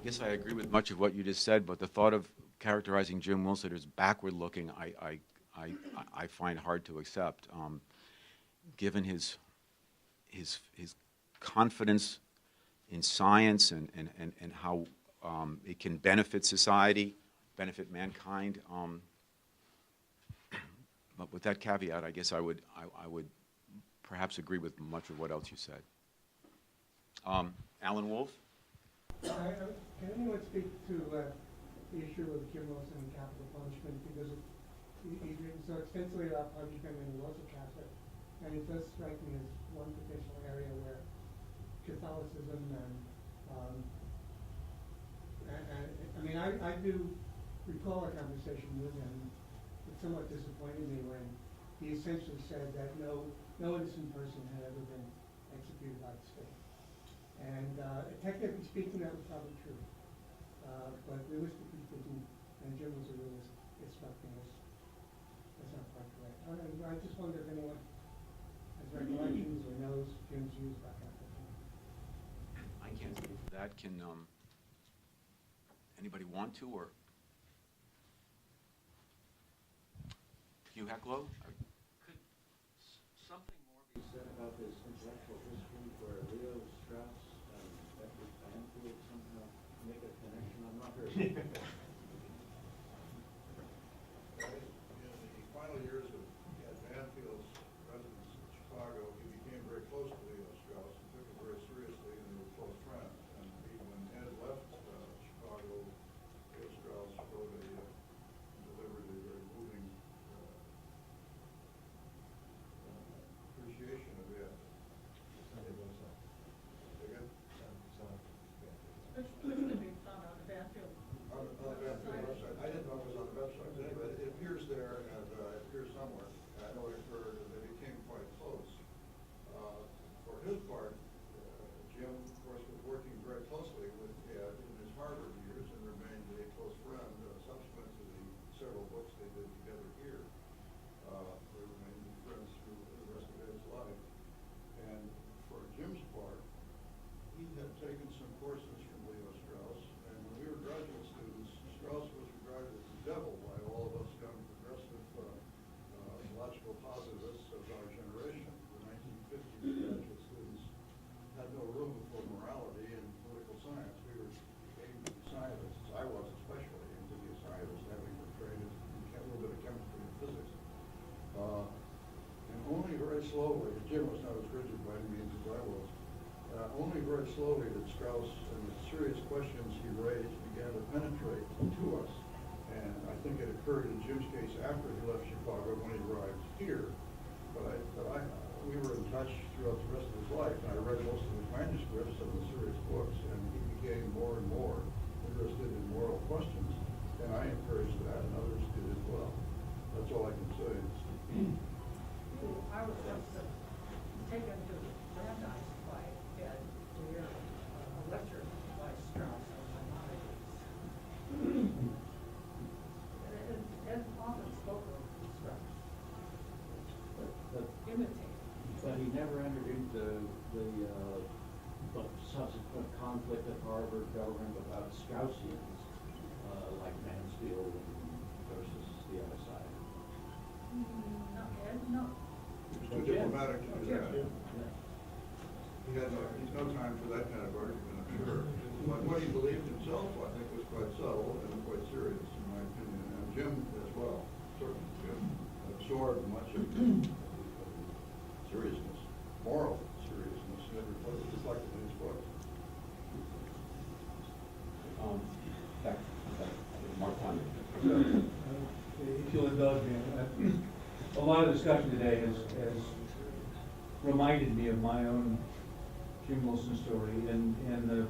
guess I agree with much of what you just said, but the thought of characterizing Jim Wilson as backward-looking, I find hard to accept. Given his confidence in science and how it can benefit society, benefit mankind. But with that caveat, I guess I would perhaps agree with much of what else you said. Alan Wolf? Can anyone speak to the issue of Jim Wilson and capital punishment? Because he's written so extensively about punishment, and he was a Catholic. And it does strike me as one potential area where Catholicism and I mean, I do recall a conversation with him. It somewhat disappointed me when he essentially said that no innocent person had ever been executed by the state. And technically speaking, that was probably true. But realistically speaking, and Jim was a realist, it struck me as that's not quite correct. I just wonder if anyone has recollections or knows Jim's views about that. I can't speak to that. Can anybody want to, or Hugh Hecklow? Could something more be said about this intellectual history where Leo Strauss and Edward Banfield somehow make a connection? I'm not very In the final years of Banfield's residence in Chicago, he became very close to Leo Strauss and took it very seriously, and they were close friends. And even when Ed left Chicago, Leo Strauss wrote delivered a very moving appreciation of Ed. Again? Which can be found on the Banfield. On the Banfield website. I didn't know it was on the website. But anyway, it appears there, and it appears somewhere. I know it occurred, and they became quite close. For his part, Jim, of course, was working very closely with Ed in his Harvard years and remained a close friend subsequent to the several books they did together here. They remained friends through the rest of Ed's life. And for Jim's part, he had taken some courses from Leo Strauss, and when we were graduate students, Strauss was regarded as the devil by all of us young progressive logical positivists of our generation. The 1950s graduate students had no room for morality in political science. We were scientists. I was especially into be a scientist, having been trained in a little bit of chemistry and physics. And only very slowly, Jim was not as rigid by any means as I was, only very slowly did Strauss and the serious questions he raised began to penetrate to us. And I think it occurred in Jim's case after he left Chicago when he arrived here. But we were in touch throughout the rest of his life, and I read most of his manuscripts and the serious books, and he became more and more interested in moral questions. And I encouraged that, and others did as well. That's all I can say. I was just taken to Brandeis by Ed to hear a lecture by Strauss on Maimonides. Ed often spoke of Strauss, but imitated. But he never entered into the subsequent conflict at Harvard government about Straussians, like Mansfield versus the other side. No, Ed, no. He was too diplomatic to do that. Yeah. He had no time for that kind of argument, I'm sure. But what he believed himself, I think, was quite subtle and quite serious, in my opinion. And Jim as well. Certainly Jim absorbed much of the seriousness, moral seriousness, and it was reflected in his books. Mark Conley. If you'll indulge me, a lot of discussion today has reminded me of my own Jim Wilson story, and the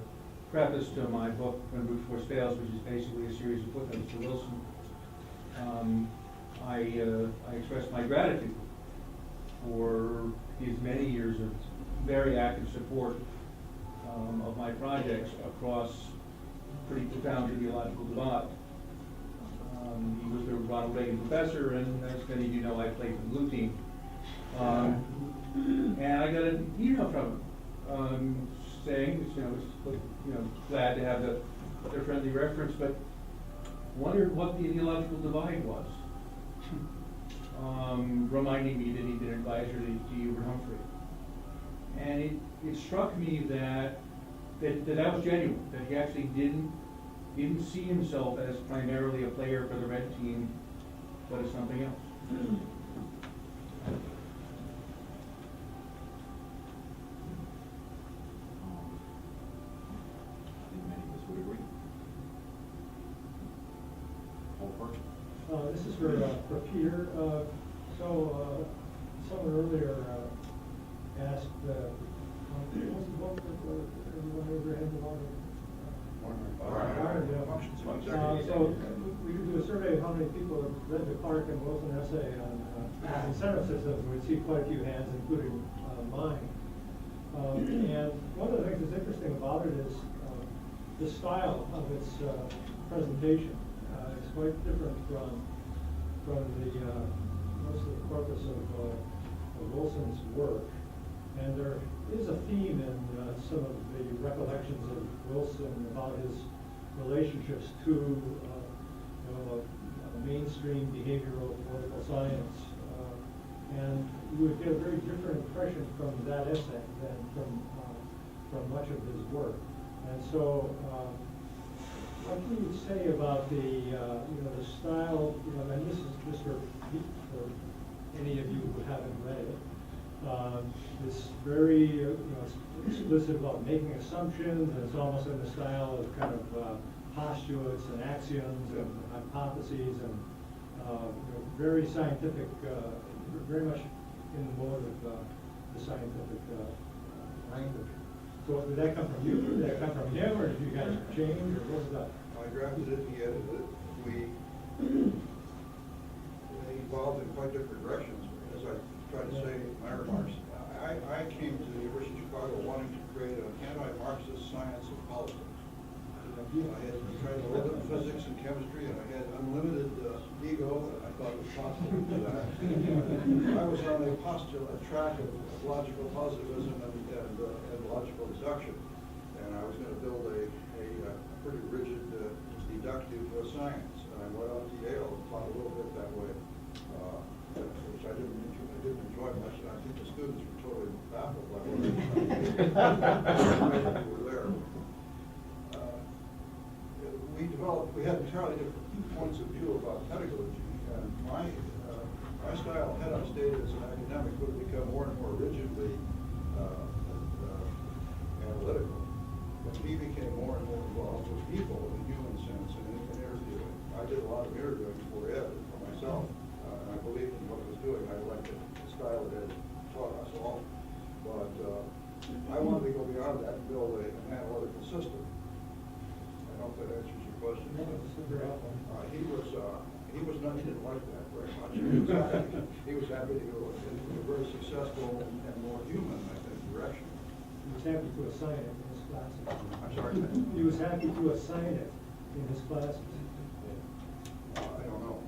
preface to my book, When Brute Force Fails, which is basically a series of footnotes to Wilson, I expressed my gratitude for his many years of very active support of my projects across pretty profound ideological divide. He was the Ronald Reagan professor, and as many of you know, I played for the blue team. And I got an email from him saying, glad to have the their friendly reference, but wondered what the ideological divide was. Reminding me that he'd been an advisor to Hubert Humphrey. And it struck me that was genuine, that he actually didn't see himself as primarily a player for the red team, but as something else. I think many of us would agree. This is for Peter. Someone earlier asked, everyone over hand so we could do a survey of how many people have read the Clark and Wilson essay on incentive systems. We'd see quite a few hands, including mine. And one of the things that's interesting about it is the style of its presentation. It's quite different from the most of the corpus of Wilson's work. And there is a theme in some of the recollections of Wilson about his relationships to mainstream behavioral political science. And you would get a very different impression from that essay than from much of his work. And so, what can you say about the the style? And this is just for any of you who haven't read it. It's very explicit about making assumptions, and it's almost in the style of kind of postulates and axioms and hypotheses, and very scientific, very much in the mode of the scientific language. So did that come from you? Did that come from him, or did you guys change, or what was that? I drafted it, he edited it. We evolved in quite different directions, as I tried to say in my remarks. I came to the University of Chicago wanting to create an anti-Marxist science of politics. I had tried to look at physics and chemistry, and I had unlimited ego, and I thought it was possible to do that. I was on a track of logical positivism and logical deduction, and I was going to build a pretty rigid deductive science. And I went out to Yale and taught a little bit that way, which I didn't enjoy much, and I think the students were totally baffled by what I were there. We had entirely different points of view about pedagogy, and my style, had I stayed as an academic, would have become more and more rigidly analytical. But he became more and more involved with people in the human sense and in interviewing. I did a lot of interviewing for Ed and for myself, and I believed in what he was doing. I liked the style that Ed taught us all. But I wanted to go beyond that and build an analytical system. I hope that answers your question. He didn't like that very much. He was happy to go in a very successful and more human, I think, direction. He was happy to assign it in his classes. I'm sorry? He was happy to assign it in his classes. I don't know.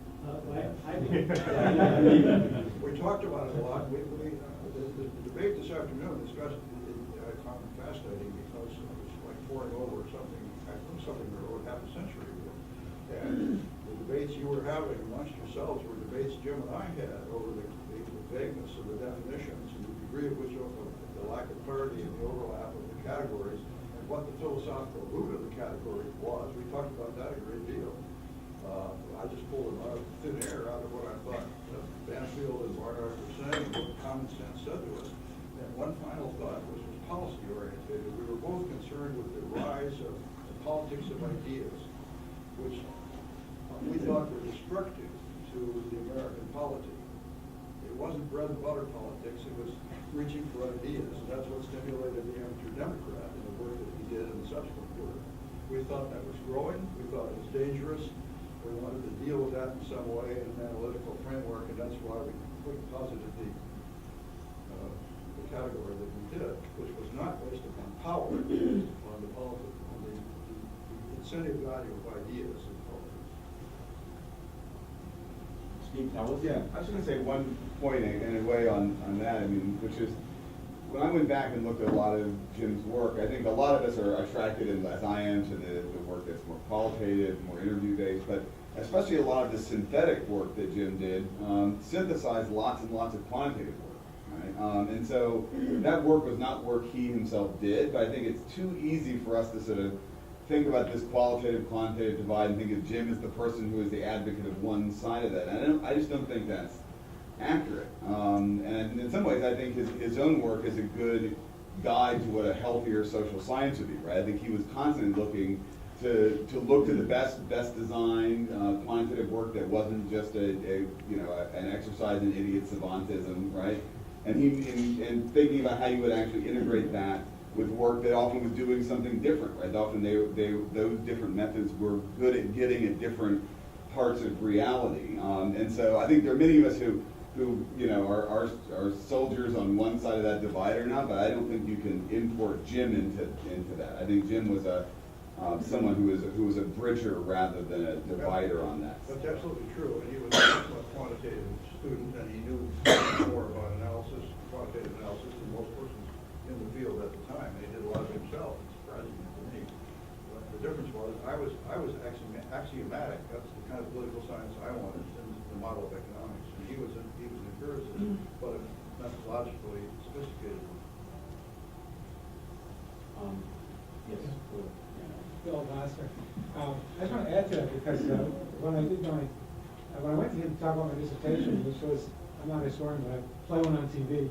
We talked about it a lot. The debate this afternoon discussed I found it fascinating because it was like poring over something we wrote half a century ago. And the debates you were having amongst yourselves were debates Jim and I had over the vagueness of the definitions and the degree of which the lack of clarity in the overlap of the categories and what the philosophical root of the category was. We talked about that a great deal. I just pulled it out of thin air out of what I thought Mansfield and R were saying, what common sense said to us. And one final thought was policy oriented. We were both concerned with the rise of the politics of ideas, which we thought were destructive to the American polity. It wasn't bread and butter politics, it was reaching for ideas, and that's what stimulated the amateur Democrat in the work that he did in the subsequent work. We thought that was growing, we thought it was dangerous, we wanted to deal with that in some way in an analytical framework, and that's why we posited the category that we did, which was not based upon power, on the politics, on the incentive value of ideas in politics. Steve, yeah, I was going to say one point in a way on that, I mean, which is when I went back and looked at a lot of Jim's work, I think a lot of us are attracted, as I am, to the work that's more qualitative, more interview-based, but especially a lot of the synthetic work that Jim did synthesized lots and lots of quantitative work, right? And so that work was not work he himself did, but I think it's too easy for us to sort of think about this qualitative-quantitative divide and think of Jim as the person who is the advocate of one side of that. And I just don't think that's accurate. And in some ways, I think his own work is a good guide to what a healthier social science would be, right? I think he was constantly looking to look to the best designed quantitative work that wasn't just an exercise in idiot savantism, right? And thinking about how you would actually integrate that with work that often was doing something different, right? Often those different methods were good at getting at different parts of reality. And so I think there are many of us who are soldiers on one side of that divider now, but I don't think you can import Jim into that. I think Jim was someone who was a bridger rather than a divider on that. That's absolutely true, and he was an excellent quantitative student, and he knew more about analysis, quantitative analysis, than most persons in the field at the time. And he did a lot of it himself, surprisingly to me. But the difference was, I was axiomatic. That's the kind of political science I wanted in the model of economics. And he was an empiricist, but a methodologically sophisticated one. Yes. Bill Glasser. I just want to add to that because when I went to him to talk about my dissertation, which was, I'm not a historian, but I play one on TV,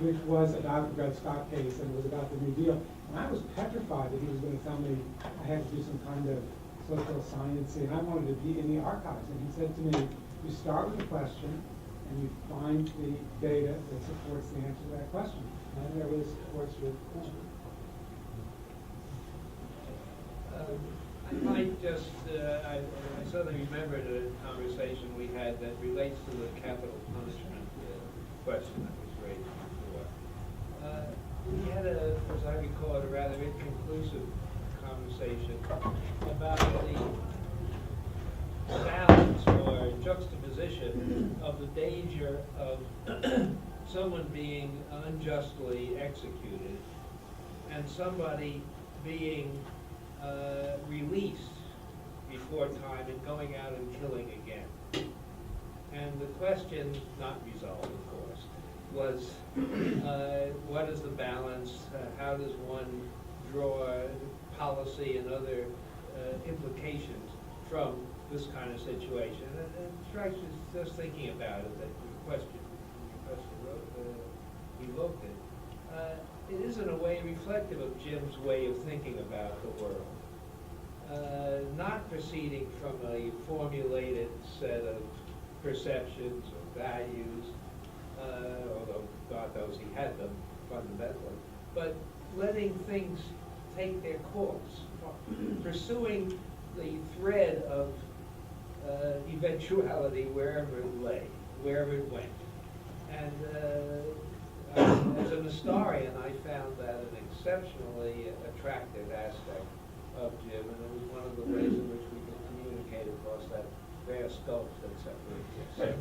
which was about the Dred Scott case and it was about the New Deal. And I was petrified that he was going to tell me I had to do some kind of social science and I wanted to be in the archives. And he said to me, you start with a question and you find the data that supports the answer to that question. And there was, of course, your point. I might just, I suddenly remembered a conversation we had that relates to the capital punishment question that was raised before. We had as I recall, a rather inconclusive conversation about the balance or juxtaposition of the danger of someone being unjustly executed and somebody being released before time and going out and killing again. And the question, not resolved of course, was what is the balance? How does one draw policy and other implications from this kind of situation? And it strikes us just thinking about it that the question evoked it. It is in a way reflective of Jim's way of thinking about the world. Not proceeding from a formulated set of perceptions or values, although God knows he had them fundamentally, but letting things take their course, pursuing the thread of eventuality wherever it lay, wherever it went. And as an historian, I found that an exceptionally attractive aspect of Jim, and it was one of the ways in which we could communicate across that vast gulf that separates us.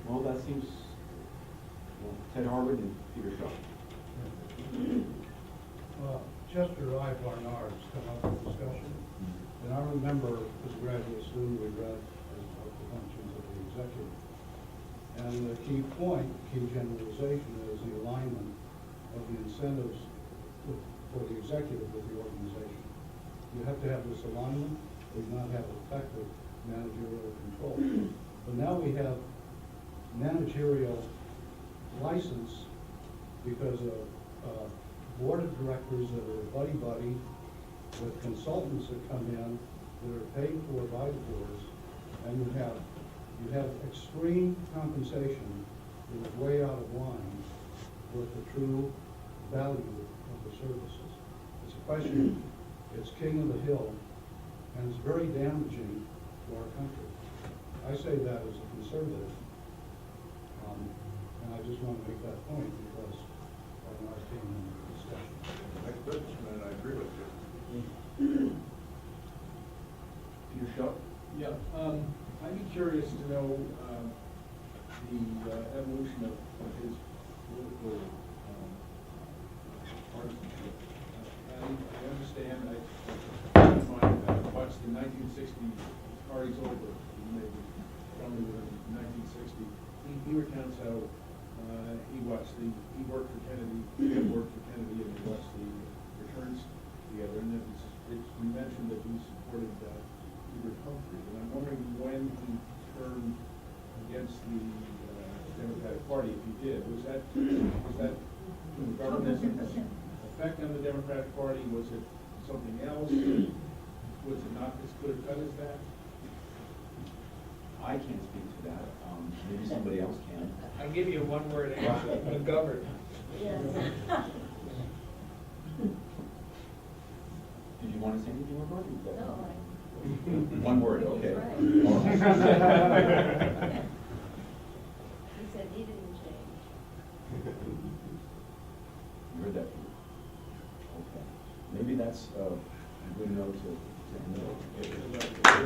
Well, that seems, Ted Harwood and Peter Shep. Chester I. has come up with discussion, and I remember as a graduate student we read the functions of the executive. And the key point, key generalization is the alignment of the incentives for the executive with the organization. You have to have this alignment or you not have effective managerial control. But now we have managerial license because of board of directors that are buddy-buddy with consultants that come in that are paid for by the boards, and you have extreme compensation that is way out of line with the true value of the services. It's a question, it's king of the hill, and it's very damaging to our country. I say that as a conservative, and I just want to make that point because I'm not being in the discussion. And I agree with you. Peter Shep? Yeah, I'd be curious to know the evolution of his he worked for Kennedy, he worked for Kennedy, and he watched the returns together, and we mentioned that he supported Hubert Humphrey, and I'm wondering when he turned against the Democratic Party, if he did. Was that from the government's effect on the Democratic Party? Was it something else? Was it not as clear cut as that? I can't speak to that. Maybe somebody else can. I'll give you a one-word answer, McGovern. Yes. Did you want to say anything about it? No, One word, okay. Right. He said he didn't change. You heard that? Okay. Maybe that's a good note to end on.